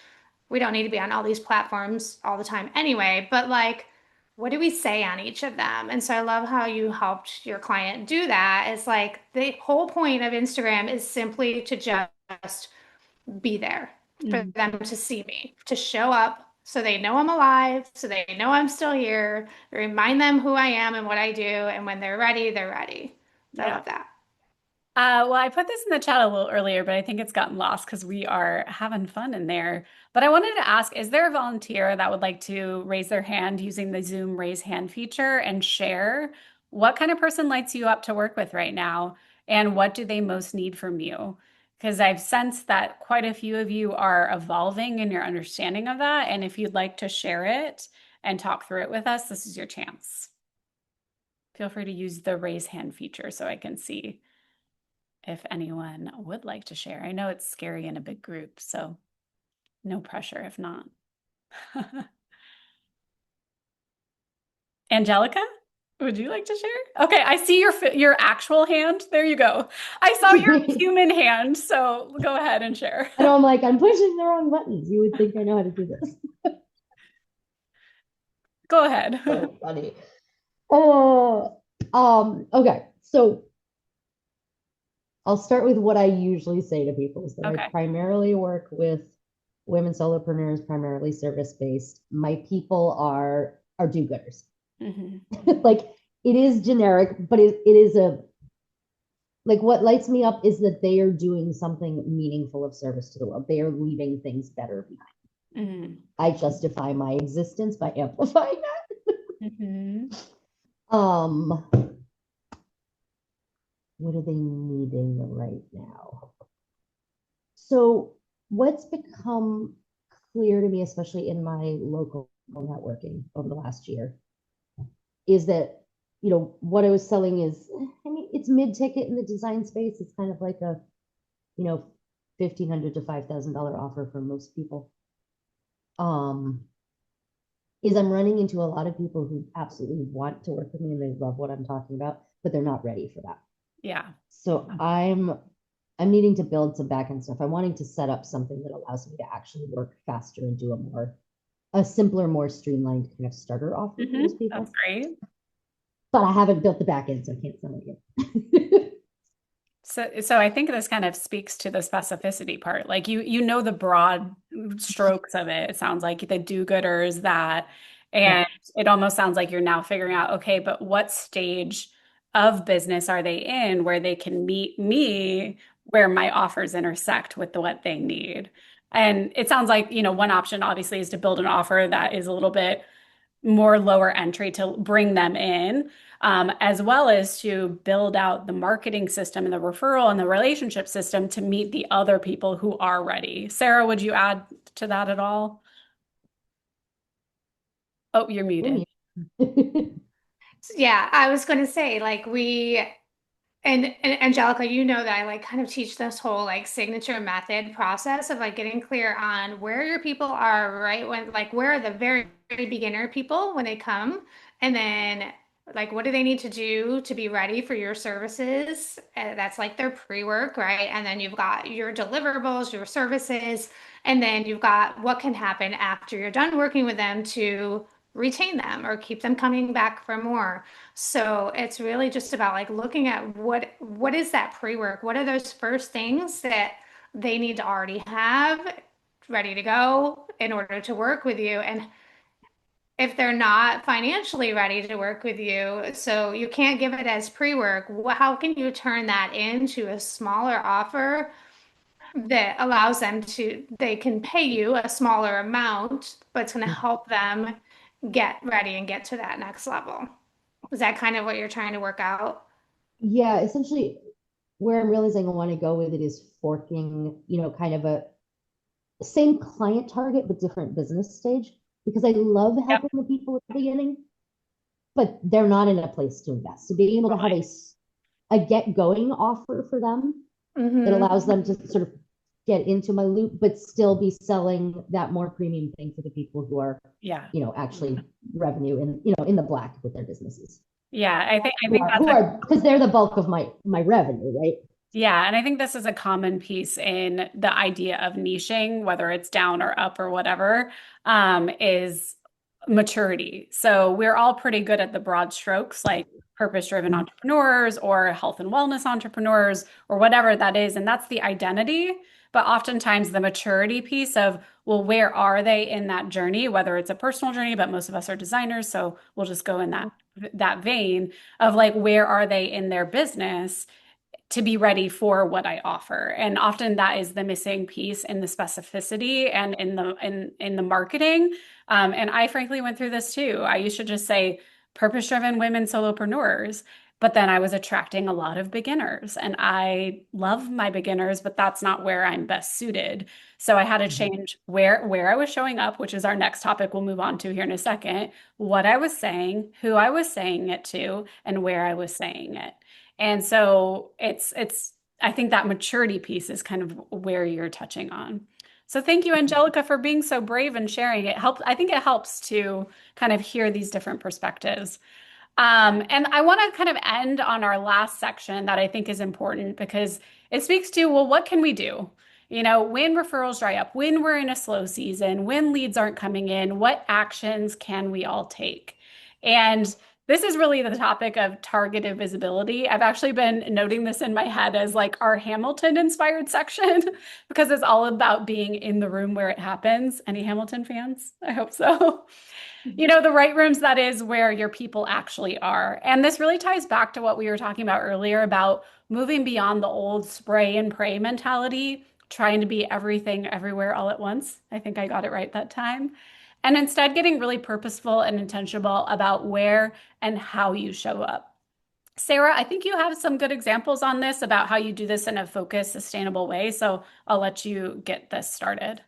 we don't need to be on all these platforms all the time anyway, but like, what do we say on each of them? And so I love how you helped your client do that. It's like the whole point of Instagram is simply to just be there for Mhm. them to see me, to show up, so they know I'm alive, so they know I'm still here. Remind them who I am and what I do, and when they're ready, they're ready. So I Yeah. love that. Well, I put this in the chat a little earlier, but I think it's gotten lost because we are having fun in there. But I wanted to ask, is there a volunteer that would like to raise their hand using the Zoom raise hand feature and share what kind of person lights you up to work with right now and what do they most need from you? Because I've sensed that quite a few of you are evolving in your understanding of that. And if you'd like to share it and talk through it with us, this is your chance. Feel free to use the raise hand feature so I can see if anyone would like to share. I know it's scary in a big group, so no pressure if not. Angelica, would you like to share? Okay, I see your actual hand. There you go. I saw your I human hand, so go ahead and share. know I'm like, I'm pushing the wrong buttons. You would think I know how to do this. Go ahead. So funny. Oh, okay. So I'll start with what I usually say to people is that I Okay. primarily work with women solopreneurs, primarily service-based. My people are do-gooders. Hmm. Like it is generic, but it is a like what lights me up is that they are doing something meaningful of service to the world. They are leaving things better behind. Hmm. I justify my existence by amplifying Hmm. that. What are they needing right now? So, what's become clear to me, especially in my local networking over the last year, is that what I was selling is, I mean, it's mid-ticket in the design space. It's kind of like a you know $1,500 to $5,000 offer for most people. Um, is I'm running into a lot of people who absolutely want to work with me and they love what I'm talking about, but they're not ready for that. Yeah. So I'm needing to build some backend stuff. I'm wanting to set up something that allows me to actually work faster and do a simpler, more streamlined kind of starter offer for those That's people. great. But I haven't built the backend, so I can't sell it yet. So I think this kind of speaks to the specificity part. Like you know the broad strokes of it. It sounds like the do-gooders that, Yeah. and it almost sounds like you're now figuring out, okay, but what stage of business are they in where they can meet me where my offers intersect with what they need. And it sounds like, one option obviously is to build an offer that is a little bit more lower entry to bring them in, as well as to build out the marketing system and the referral and the relationship system to meet the other people who are ready. Sarah, would you add to that at all? Oh, you're muted. Yeah, I was going to say, like, and Angelica, you know that I like kind of teach this whole like signature method process of like getting clear on where your people are, right? When like where are the very, very beginner people when they come, and then like what do they need to do to be ready for your services? That's like their pre-work, right? And then you've got your deliverables, your services, and then you've got what can happen after you're done working with them to retain them or keep them coming back for more. So it's really just about like looking at what is that pre-work? What are those first things that they need to already have ready to go in order to work with you? And if they're not financially ready to work with you, so you can't give it as pre-work, how can you turn that into a smaller offer that allows them to, they can pay you a smaller amount, but it's going to help them get ready and get to that next level? Is that kind of what you're trying to work out? Yeah, essentially where I'm realizing I want to go with it is forking, kind of a same client target but different business stage because I love Yep, helping the people at the beginning, but they're not in a place to invest. So being able to have totally. a get going offer for them that Hmm. allows them to sort of get into my loop, but still be selling that more premium thing for the people who are, Yeah. actually revenue in, in the black with their businesses. Yeah, I Who think are that's who a are because they're the bulk of my revenue, right? Yeah, and I think this is a common piece in the idea of niching, whether it's down or up or whatever, is maturity. So we're all pretty good at the broad strokes, like purpose-driven entrepreneurs or health and wellness entrepreneurs or whatever that is, and that's the identity. but oftentimes the maturity piece of, well, where are they in that journey, whether it's a personal journey, but most of us are designers, so we'll just go in that vein of like, where are they in their business to be ready for what I offer. And often that is the missing piece in the specificity and in the marketing. And I frankly went through this too. I used to just say purpose-driven women solopreneurs, but then I was attracting a lot of beginners. And I love my beginners, but that's not where I'm best suited. So I had to Mhm. change where I was showing up, which is our next topic we'll move on to here in a second, what I was saying, who I was saying it to, and where I was saying it. And so it's I think that maturity piece is kind of where you're touching on. So thank you, Angelica, for being so brave and sharing. It helped. I think it helps to kind of hear these different perspectives. And I want to kind of end on our last section that I think is important because it speaks to, well, what can we do? You know, when referrals dry up, when we're in a slow season, when leads aren't coming in, what actions can we all take? And this is really the topic of targeted visibility. I've actually been noting this in my head as like our Hamilton inspired section because it's all about being in the room where it happens. Any Hamilton fans? I hope so. You know, the right rooms, that is where your people actually are. And this really ties back to what we were talking about earlier about moving beyond the old spray and pray mentality, trying to be everything everywhere all at once. I think I got it right that time. And instead getting really purposeful and intentional about where and how you show up. Sarah, I think you have some good examples on this about how you do this in a focused, sustainable way. So I'll let you get this started.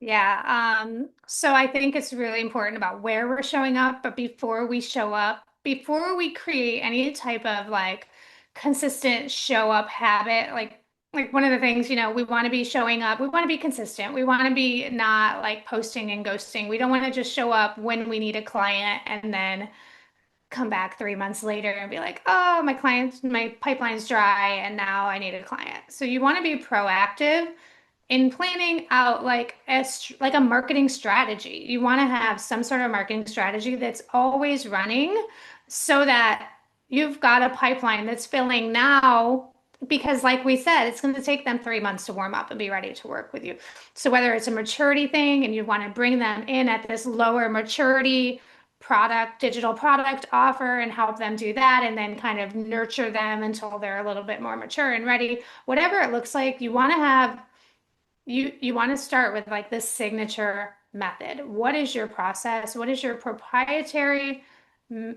Yeah, so I think it's really important about where we're showing up, but before we show up, before we create any type of like consistent show up habit, like one of the things, we want to be showing up, we want to be consistent. We want to be not like posting and ghosting. We don't want to just show up when we need a client and then come back 3 months later and be like, oh, my pipeline's dry and now I need a client. So you want to be proactive in planning out like a marketing strategy. You want to have some sort of marketing strategy that's always running so that you've got a pipeline that's filling now because like we said, it's going to take them 3 months to warm up and be ready to work with you. So whether it's a maturity thing and you want to bring them in at this lower maturity digital product offer and help them do that and then kind of nurture them until they're a little bit more mature and ready, whatever it looks like, you want to start with like this signature method. What is your process? What is your proprietary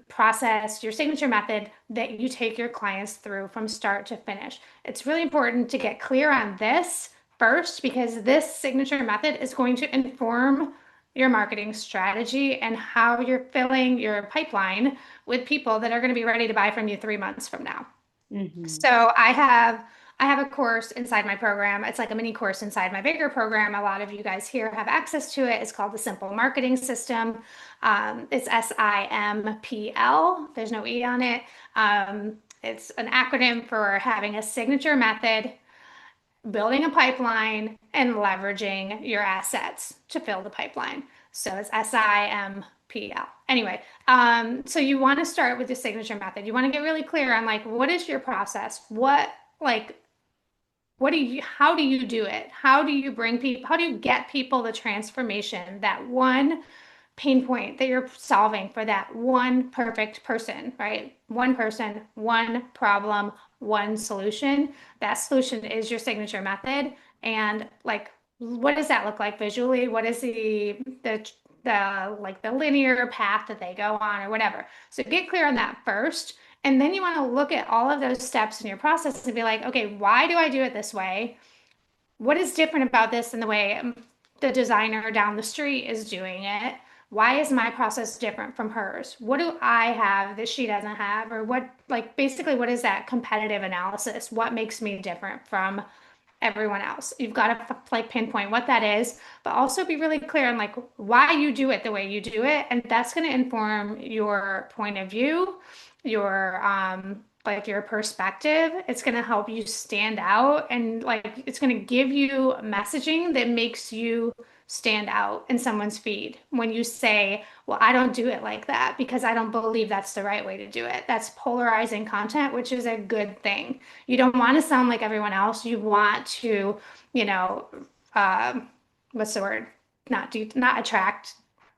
process, your signature method that you take your clients through from start to finish? It's really important to get clear on this first because this signature method is going to inform your marketing strategy and how you're filling your pipeline with people that are going to be ready to buy from you 3 months from now. Mhm. So I have a course inside my program. It's like a mini course inside my bigger program. A lot of you guys here have access to it. It's called the Simple Marketing System. It's SIMPL. There's no E on it. It's an acronym for having a signature method, building a pipeline, and leveraging your assets to fill the pipeline. So it's SIMPL. Anyway, so you want to start with the signature method. You want to get really clear on like what is your process? Like how do you do it? How do you get people the transformation, that one pain point that you're solving for that one perfect person, right? One person, one problem, one solution. That solution is your signature method. And like, what does that look like visually? What is the like the linear path that they go on or whatever? So get clear on that first. And then you want to look at all of those steps in your process and be like, okay, why do I do it this way? What is different about this than the way the designer down the street is doing it? Why is my process different from hers? What do I have that she doesn't have? Or what, like, basically, what is that competitive analysis? What makes me different from everyone else? You've got to like pinpoint what that is, but also be really clear on like why you do it the way you do it. And that's going to inform your point of view, your like your perspective. It's going to help you stand out and like it's going to give you messaging that makes you stand out in someone's feed when you say, well, I don't do it like that because I don't believe that's the right way to do it. That's polarizing content, which is a good thing. You don't want to sound like everyone else. You want to, you know, um, what's the word? Not attract,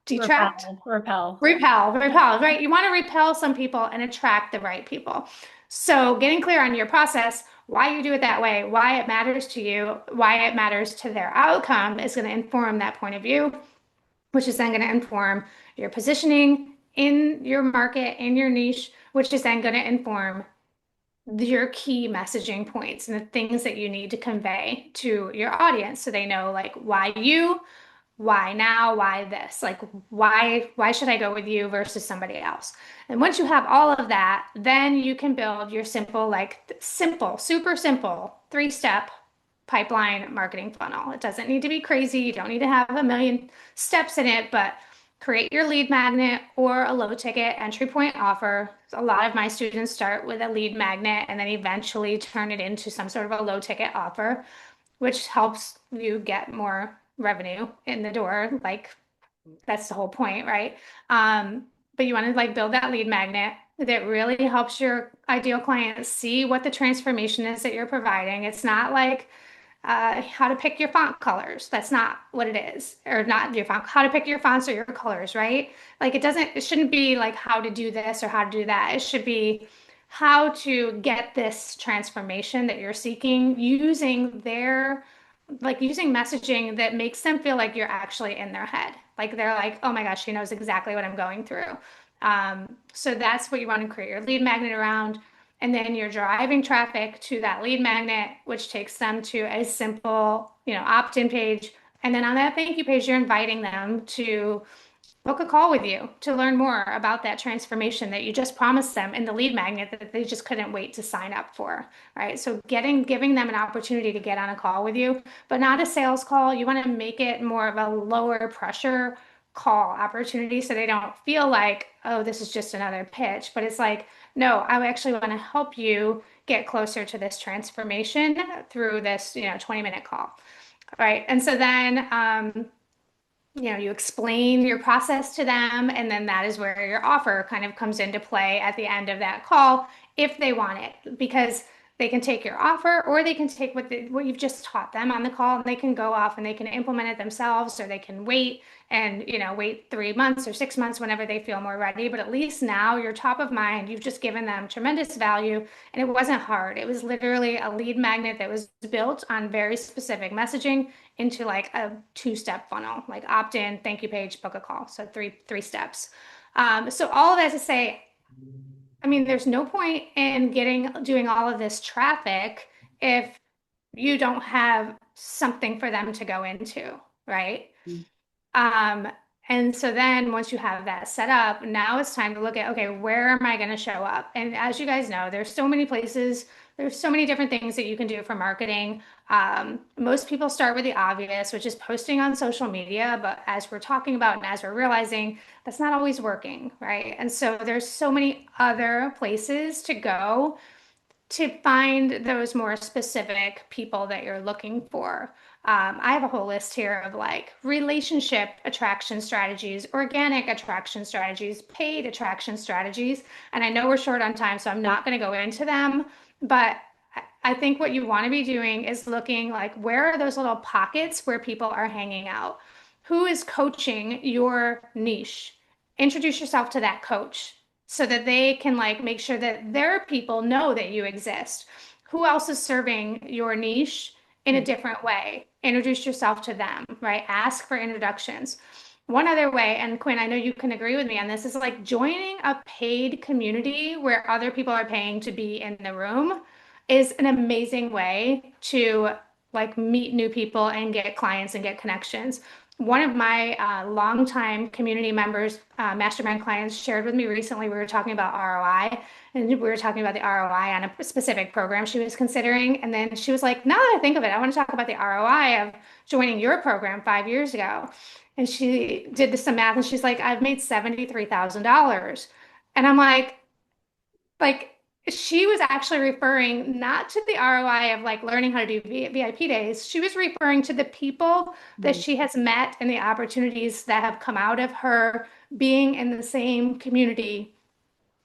detract. Repel, repel. Repel, right? You want to repel some people and attract the right people. So, getting clear on your process, why you do it that way, why it matters to you, why it matters to their outcome is going to inform that point of view, which is then going to inform your positioning in your market, in your niche, which is then going to inform your key messaging points and the things that you need to convey to your audience so they know like why you, why now, why this, like why should I go with you versus somebody else. And once you have all of that, then you can build your simple, like simple, super simple 3-step pipeline marketing funnel. It doesn't need to be crazy. You don't need to have a million steps in it, but create your lead magnet or a low ticket entry point offer. A lot of my students start with a lead magnet and then eventually turn it into some sort of a low ticket offer, which helps you get more revenue in the door. Like that's the whole point, right? But you want to like build that lead magnet that really helps your ideal client see what the transformation is that you're providing. It's not like how to pick your font colors. That's not what it is. Or not your font, how to pick your fonts or your colors, right? Like it shouldn't be like how to do this or how to do that. It should be how to get this transformation that you're seeking using using messaging that makes them feel like you're actually in their head. Like they're like, oh my gosh, she knows exactly what I'm going through. So that's what you want to create your lead magnet around. And then you're driving traffic to that lead magnet, which takes them to a simple, opt-in page. And then on that thank you page, you're inviting them to book a call with you to learn more about that transformation that you just promised them in the lead magnet that they just couldn't wait to sign up for, right? So giving them an opportunity to get on a call with you, but not a sales call. You want to make it more of a lower pressure call opportunity so they don't feel like, oh, this is just another pitch, but it's like, no, I actually want to help you get closer to this transformation through this, 20-minute call. All right. And so then, you explain your process to them, and then that is where your offer kind of comes into play at the end of that call if they want it, because they can take your offer or they can take what you've just taught them on the call and they can go off and they can implement it themselves, or they can wait and wait 3 months or 6 months whenever they feel more ready. But at least now you're top of mind. You've just given them tremendous value, and it wasn't hard. It was literally a lead magnet that was built on very specific messaging into like a 2-step funnel, like opt in, thank you page, book a call. So three steps. So all of that to say, I mean, there's no point in doing all of this traffic if you don't have something for them to go into, right? Um, and so then once you have that set up, now it's time to look at, okay, where am I going to show up? And as you guys know, there's so many places, there's so many different things that you can do for marketing. Most people start with the obvious, which is posting on social media. But as we're talking about and as we're realizing, that's not always working, right? And so there's so many other places to go to find those more specific people that you're looking for. I have a whole list here of like relationship attraction strategies, organic attraction strategies, paid attraction strategies. And I know we're short on time, so I'm not going to go into them. But I think what you want to be doing is looking like, where are those little pockets where people are hanging out? Who is coaching your niche? Introduce yourself to that coach so that they can like make sure that their people know that you exist. Who else is serving your niche in a different way? Introduce yourself to them, right? Ask for introductions. One other way, and Quinn, I know you can agree with me on this, is like joining a paid community where other people are paying to be in the room is an amazing way to like meet new people and get clients and get connections. One of my longtime community members, mastermind clients, shared with me recently. We were talking about ROI, and we were talking about the ROI on a specific program she was considering. And then she was like, now that I think of it, I want to talk about the ROI of joining your program 5 years ago. And she did some math, and she's like, I've made $73,000. And I'm like, she was actually referring not to the ROI of like learning how to do VIP days. She was referring to the people that Mm. she has met and the opportunities that have come out of her being in the same community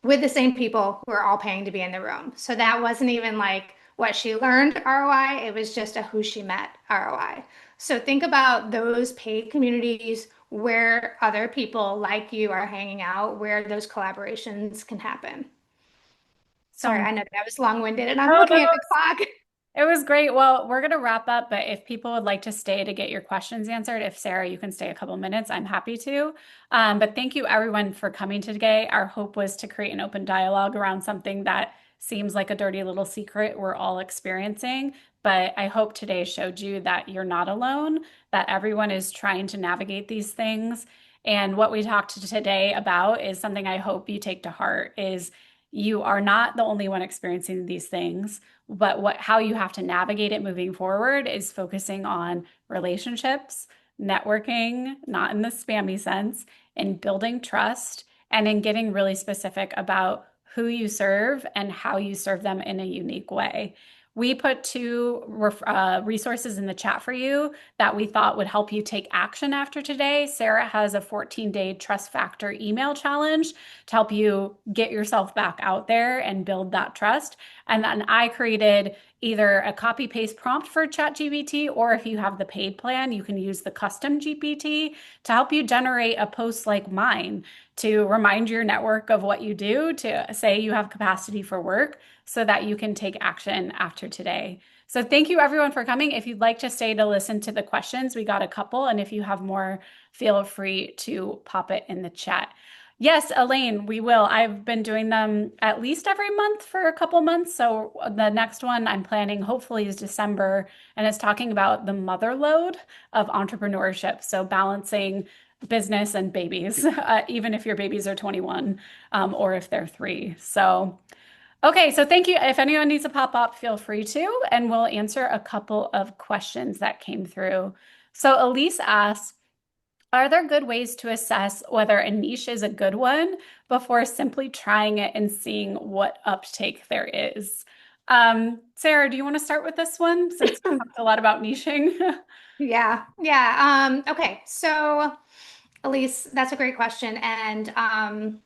with the same people who are all paying to be in the room. So that wasn't even like what she learned ROI, it was just a who she met ROI. So think about those paid communities where other people like you are hanging out, where those collaborations can happen. Sorry, So, I know that was long-winded and I'm no, no, looking at the clock. it was great. Well, we're going to wrap up, but if people would like to stay to get your questions answered, if Sarah, you can stay a couple minutes, I'm happy to. But thank you everyone for coming today. Our hope was to create an open dialogue around something that seems like a dirty little secret we're all experiencing. But I hope today showed you that you're not alone, that everyone is trying to navigate these things. And what we talked today about is something I hope you take to heart is you are not the only one experiencing these things, but how you have to navigate it moving forward is focusing on relationships, networking, not in the spammy sense, and building trust, and in getting really specific about who you serve and how you serve them in a unique way. We put two resources in the chat for you that we thought would help you take action after today. Sarah has a 14-day trust factor email challenge to help you get yourself back out there and build that trust. And then I created either a copy paste prompt for ChatGPT, or if you have the paid plan, you can use the custom GPT to help you generate a post like mine to remind your network of what you do, to say you have capacity for work so that you can take action after today. So thank you everyone for coming. If you'd like to stay to listen to the questions, we got a couple. And if you have more, feel free to pop it in the chat. Yes, Elaine, we will. I've been doing them at least every month for a couple months. So the next one I'm planning hopefully is December, and it's talking about the mother load of entrepreneurship. So balancing business and babies, even if your babies are 21, or if they're 3. So, okay, so thank you. If anyone needs to pop up, feel free to, and we'll answer a couple of questions that came through. So Elise asks, are there good ways to assess whether a niche is a good one before simply trying it and seeing what uptake there is? Sarah, do you want to start with this one since we talked a lot about niching? Yeah, yeah. Okay, so Elise, that's a great question. And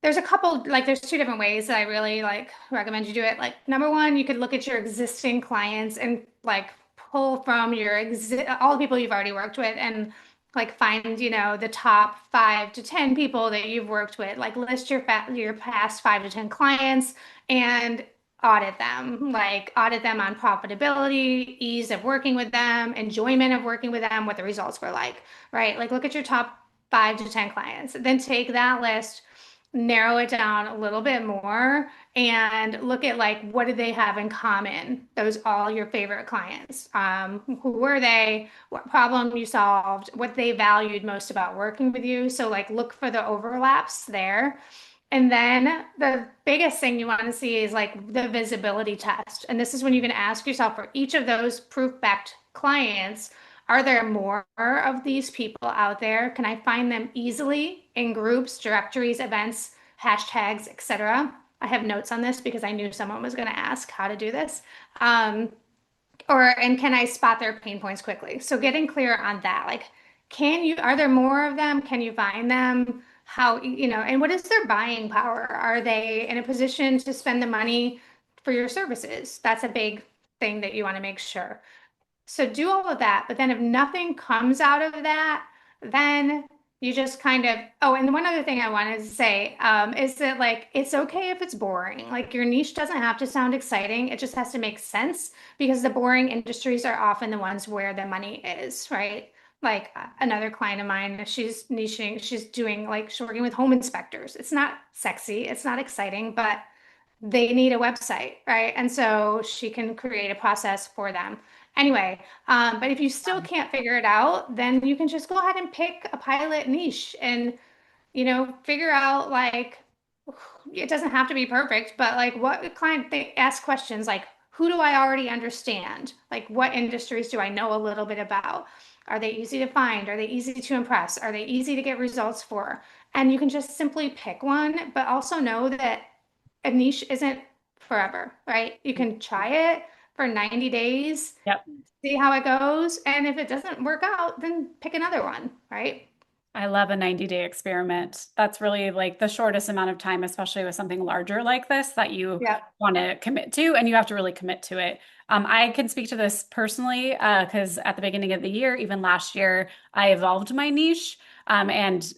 there's a couple, like there's two different ways that I really like recommend you do it. Like number one, you could look at your existing clients and like pull from your all the people you've already worked with and like find, the top 5 to 10 people that you've worked with. Like list your past 5 to 10 clients and audit them on profitability, ease of working with them, enjoyment of working with them, what the results were like, right? Like look at your top 5 to 10 clients, then take that list, narrow it down a little bit more and look at like what do they have in common, those all your favorite clients, who were they, what problem you solved, what they valued most about working with you. So like look for the overlaps there. And then the biggest thing you want to see is like the visibility test. And this is when you can ask yourself for each of those proof-backed clients, are there more of these people out there? Can I find them easily in groups, directories, events, hashtags, etc.? I have notes on this because I knew someone was going to ask how to do this. Um, and can I spot their pain points quickly? So getting clear on that, like, are there more of them? Can you find them? How, and what is their buying power? Are they in a position to spend the money for your services? That's a big thing that you want to make sure. So do all of that, but then if nothing comes out of that, then you just kind of, oh, and one other thing I wanted to say is that like it's okay if it's boring. Like your niche doesn't have to sound exciting. It just has to make sense because the boring industries are often the ones where the money is, right? Like another client of mine, she's niching, she's doing like she's working with home inspectors. It's not sexy, it's not exciting, but they need a website, right? And so she can create a process for them. Anyway, but if you still can't figure it out, then you can just go ahead and pick a pilot niche and, figure out like, it doesn't have to be perfect, but like what client they ask questions like, who do I already understand? Like what industries do I know a little bit about? Are they easy to find? Are they easy to impress? Are they easy to get results for? And you can just simply pick one, but also know that a niche isn't forever, right? You can try it for 90 days, Yep. see how it goes, and if it doesn't work out, then pick another one, right? I love a 90-day experiment. That's really like the shortest amount of time, especially with something larger like this that you Yeah. want to commit to, and you have to really commit to it. I can speak to this personally because at the beginning of the year, even last year, I evolved my niche and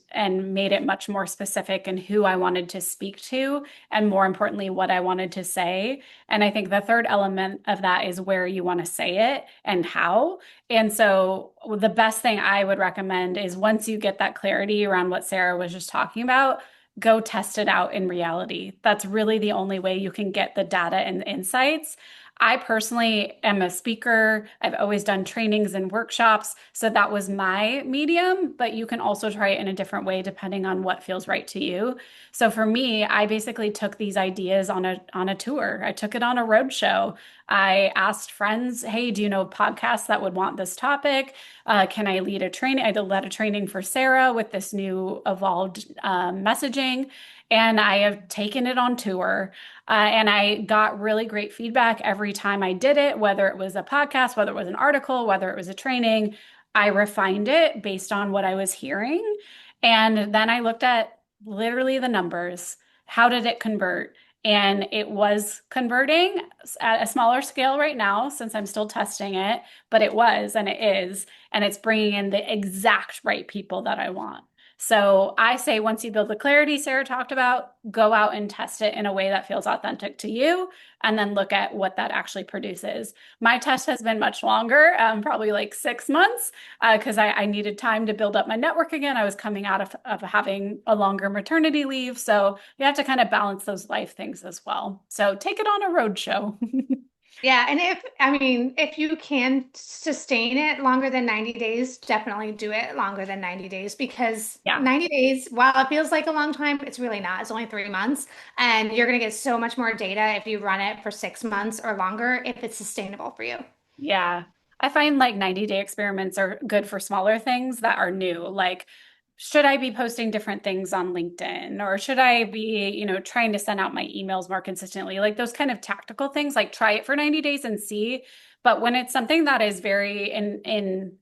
made it much more specific in who I wanted to speak to, and more importantly, what I wanted to say. And I think the third element of that is where you want to say it and how. And so the best thing I would recommend is once you get that clarity around what Sarah was just talking about, go test it out in reality. That's really the only way you can get the data and the insights. I personally am a speaker. I've always done trainings and workshops. So that was my medium, but you can also try it in a different way depending on what feels right to you. So for me, I basically took these ideas on a tour. I took it on a road show. I asked friends, hey, do you know podcasts that would want this topic? Can I lead a training? I led a training for Sarah with this new evolved messaging, and I have taken it on tour. And I got really great feedback every time I did it, whether it was a podcast, whether it was an article, whether it was a training. I refined it based on what I was hearing. And then I looked at literally the numbers. How did it convert? And it was converting at a smaller scale right now since I'm still testing it, but it was and it is, and it's bringing in the exact right people that I want. So I say once you build the clarity Sarah talked about, go out and test it in a way that feels authentic to you, and then look at what that actually produces. My test has been much longer, probably like 6 months, because I needed time to build up my network again. I was coming out of having a longer maternity leave. So you have to kind of balance those life things as well. So take it on a road show. Yeah, and if you can sustain it longer than 90 days, definitely do it longer than 90 days because Yeah. 90 days, while it feels like a long time, it's really not. It's only 3 months, and you're going to get so much more data if you run it for 6 months or longer if it's sustainable for you. Yeah. I find like 90-day experiments are good for smaller things that are new. Like, should I be posting different things on LinkedIn or should I be, trying to send out my emails more consistently? Like those kind of tactical things, like try it for 90 days and see. But when it's something that is very inherent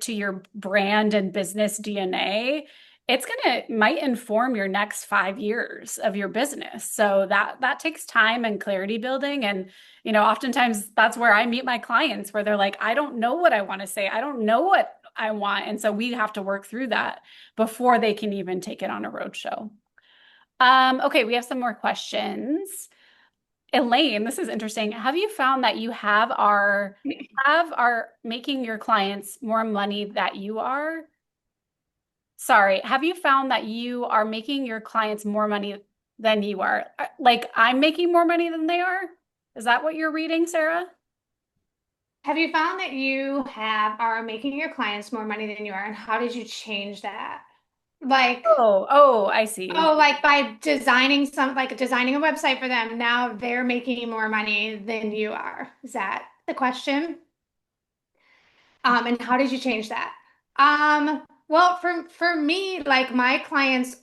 to your brand and business DNA, it's might inform your next 5 years of your business. So that takes time and clarity building. And, oftentimes that's where I meet my clients where they're like, I don't know what I want to say. I don't know what I want. And so we have to work through that before they can even take it on a roadshow. Okay, we have some more questions. Elaine, this is interesting. Have you found that you have are making your clients more money that you are? Sorry, have you found that you are making your clients more money than you are? Like I'm making more money than they are? Is that what you're reading, Sarah? Have you found that you are making your clients more money than you are, and how did you change that? Like, Oh, I see. oh, like by designing a website for them, now they're making more money than you are. Is that the question? And how did you change that? Well, for me, like my clients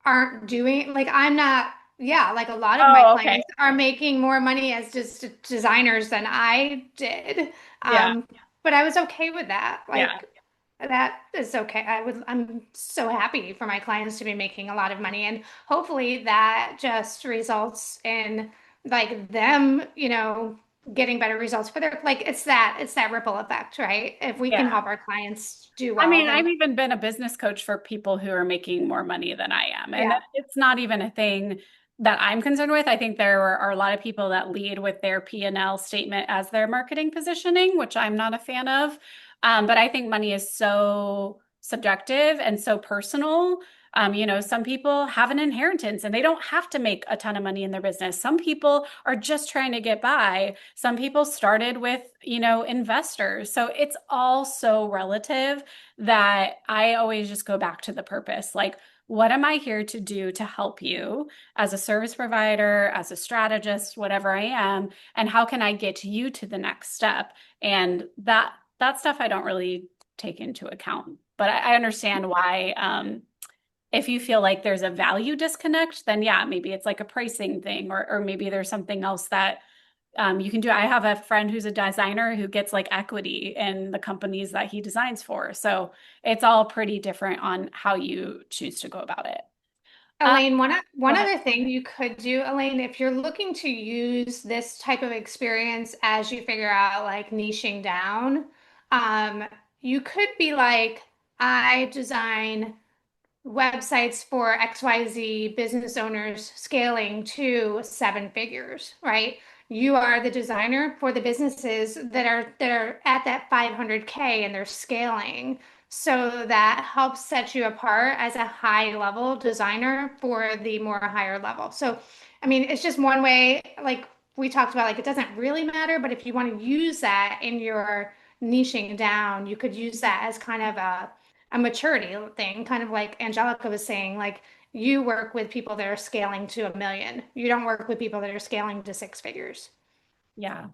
aren't doing like I'm not, yeah, like a lot of my Oh, okay. clients are making more money as just designers than I did. Yeah, But I was okay with that. yeah, Like that is okay. I'm so happy for my clients to be making a lot of money, and hopefully that just results in like them, getting better results for their like it's that ripple effect, right? If we can yeah. help our clients do I well, mean, then I've even been a business coach for people who are making more money than I am. And yeah. it's not even a thing that I'm concerned with. I think there are a lot of people that lead with their P&L statement as their marketing positioning, which I'm not a fan of. But I think money is so subjective and so personal. Some people have an inheritance and they don't have to make a ton of money in their business. Some people are just trying to get by. Some people started with, investors. So it's all so relative that I always just go back to the purpose. Like, what am I here to do to help you as a service provider, as a strategist, whatever I am, and how can I get you to the next step? And that stuff I don't really take into account. But I understand why If you feel like there's a value disconnect, then yeah, maybe it's like a pricing thing, or maybe there's something else that you can do. I have a friend who's a designer who gets like equity in the companies that he designs for. So it's all pretty different on how you choose to go about it. Uh, Elaine, Go one ahead. other thing you could do, Elaine, if you're looking to use this type of experience as you figure out like niching down, um, you could be like, I design websites for XYZ business owners scaling to seven figures, right? You are the designer for the businesses that are at that 500K and they're scaling. So that helps set you apart as a high level designer for the more higher level. So, I mean, it's just one way, like we talked about, like it doesn't really matter, but if you want to use that in your niching down, you could use that as kind of a maturity thing, kind of like Angelica was saying, like you work with people that are scaling to 1 million. You don't work with people that are scaling to six figures. Yeah.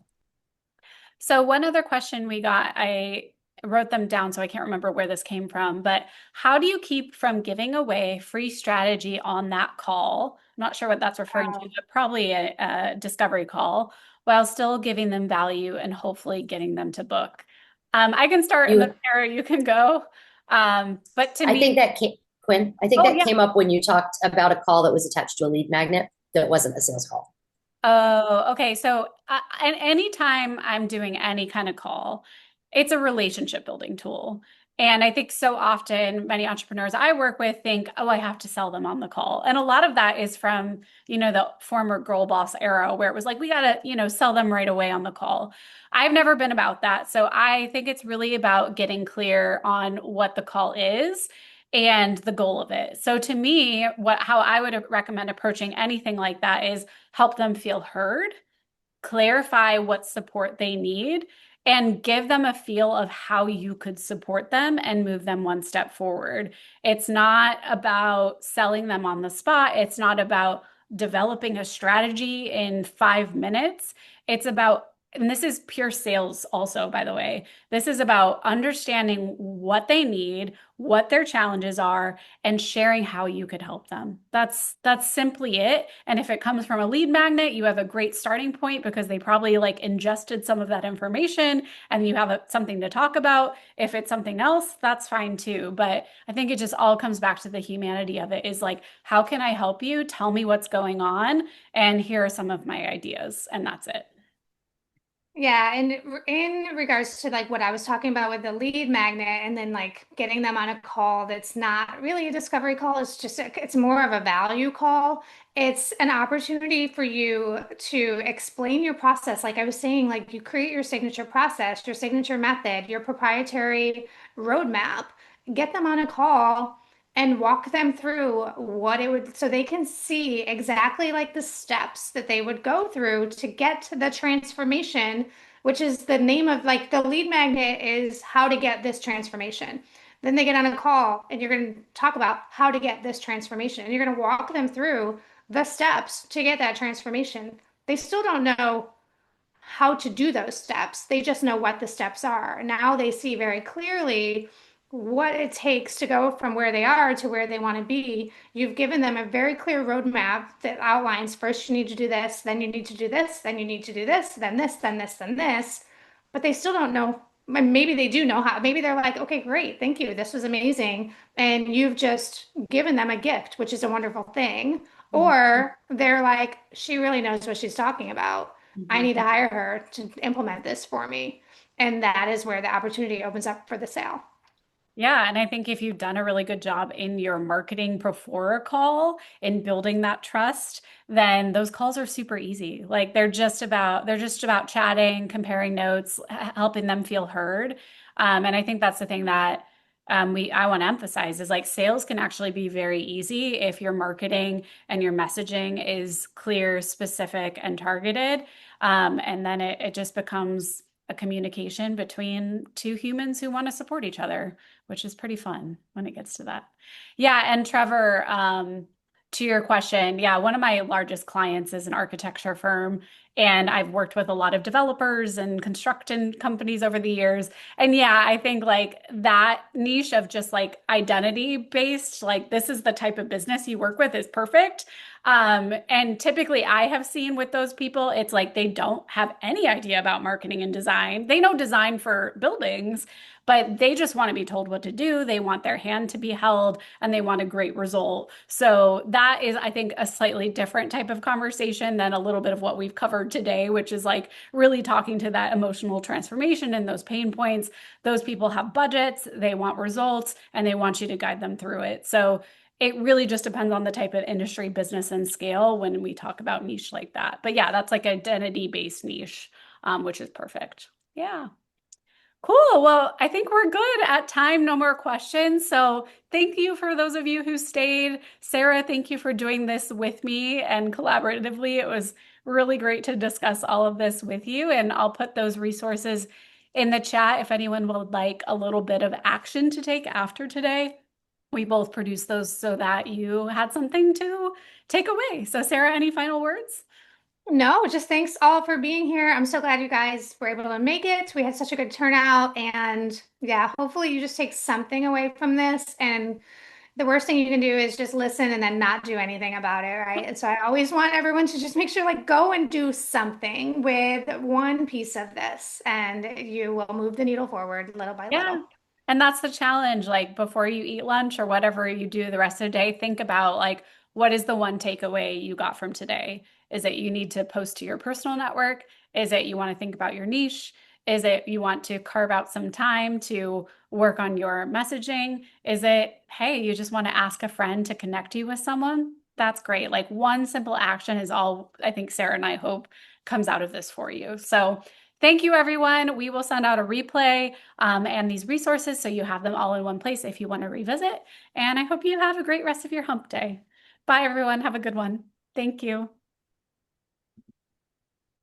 So one other question we got, I wrote them down so I can't remember where this came from, but how do you keep from giving away free strategy on that call? I'm not sure what that's referring to, Um, but probably a discovery call while still giving them value and hopefully getting them to book. I can start and then You, Sarah, you can go. But to I me, think that came, Quinn, I think oh that yeah. came up when you talked about a call that was attached to a lead magnet that wasn't a sales call. Oh, okay. So, and anytime I'm doing any kind of call, it's a relationship building tool. And I think so often many entrepreneurs I work with think, oh, I have to sell them on the call. And a lot of that is from, the former girl boss era where it was like, we got to, sell them right away on the call. I've never been about that. So I think it's really about getting clear on what the call is and the goal of it. So to me, how I would recommend approaching anything like that is help them feel heard, clarify what support they need, and give them a feel of how you could support them and move them one step forward. It's not about selling them on the spot. It's not about developing a strategy in 5 minutes. It's about, and this is pure sales also, by the way, this is about understanding what they need, what their challenges are, and sharing how you could help them. That's simply it. And if it comes from a lead magnet, you have a great starting point because they probably like ingested some of that information and you have something to talk about. If it's something else, that's fine too. But I think it just all comes back to the humanity of it is like, how can I help you? Tell me what's going on, and here are some of my ideas, and that's it. Yeah, and in regards to like what I was talking about with the lead magnet and then like getting them on a call that's not really a discovery call, it's more of a value call. It's an opportunity for you to explain your process. Like I was saying, like you create your signature process, your signature method, your proprietary roadmap, get them on a call and walk them through what it would so they can see exactly like the steps that they would go through to get to the transformation, which is the name of like the lead magnet is how to get this transformation. Then they get on a call and you're going to talk about how to get this transformation and you're going to walk them through the steps to get that transformation. They still don't know how to do those steps. They just know what the steps are. Now they see very clearly what it takes to go from where they are to where they want to be. You've given them a very clear roadmap that outlines first you need to do this, then you need to do this, then you need to do this, then this, then this, then this. But they still don't know. Maybe they do know how. Maybe they're like, okay, great, thank you. This was amazing. And you've just given them a gift, which is a wonderful thing. Or they're like, she really knows what she's talking about. I Mhm. need to hire her to implement this for me. And that is where the opportunity opens up for the sale. Yeah, and I think if you've done a really good job in your marketing before a call in building that trust, then those calls are super easy. Like they're just about chatting, comparing notes, helping them feel heard. And I think that's the thing that we I want to emphasize is like sales can actually be very easy if your marketing and your messaging is clear, specific, and targeted. And then it just becomes a communication between two humans who want to support each other, which is pretty fun when it gets to that. Yeah, and Trevor, to your question, yeah, one of my largest clients is an architecture firm, and I've worked with a lot of developers and construction companies over the years. And yeah, I think like that niche of just like identity based, like this is the type of business you work with is perfect. And typically I have seen with those people, it's like they don't have any idea about marketing and design. They know design for buildings, but they just want to be told what to do. They want their hand to be held and they want a great result. So that is, I think, a slightly different type of conversation than a little bit of what we've covered today, which is like really talking to that emotional transformation and those pain points. Those people have budgets, they want results, and they want you to guide them through it. So it really just depends on the type of industry, business, and scale when we talk about niche like that. But yeah, that's like identity-based niche, which is perfect. Yeah. Cool. Well, I think we're good at time. No more questions. So thank you for those of you who stayed. Sarah, thank you for doing this with me and collaboratively. It was really great to discuss all of this with you. And I'll put those resources in the chat if anyone would like a little bit of action to take after today. We both produced those so that you had something to take away. So, Sarah, any final words? No, just thanks all for being here. I'm so glad you guys were able to make it. We had such a good turnout. And yeah, hopefully you just take something away from this. And the worst thing you can do is just listen and then not do anything about it, right? And so I always want everyone to just make sure, like, go and do something with one piece of this, and you will move the needle forward little by Yeah. little. And that's the challenge. Like before you eat lunch or whatever you do the rest of the day, think about like, what is the one takeaway you got from today? Is it you need to post to your personal network? Is it you want to think about your niche? Is it you want to carve out some time to work on your messaging? Is it, hey, you just want to ask a friend to connect you with someone? That's great. Like one simple action is all I think Sarah and I hope comes out of this for you. So thank you, everyone. We will send out a replay and these resources so you have them all in one place if you want to revisit. And I hope you have a great rest of your hump day. Bye, everyone. Have a good one. Thank you.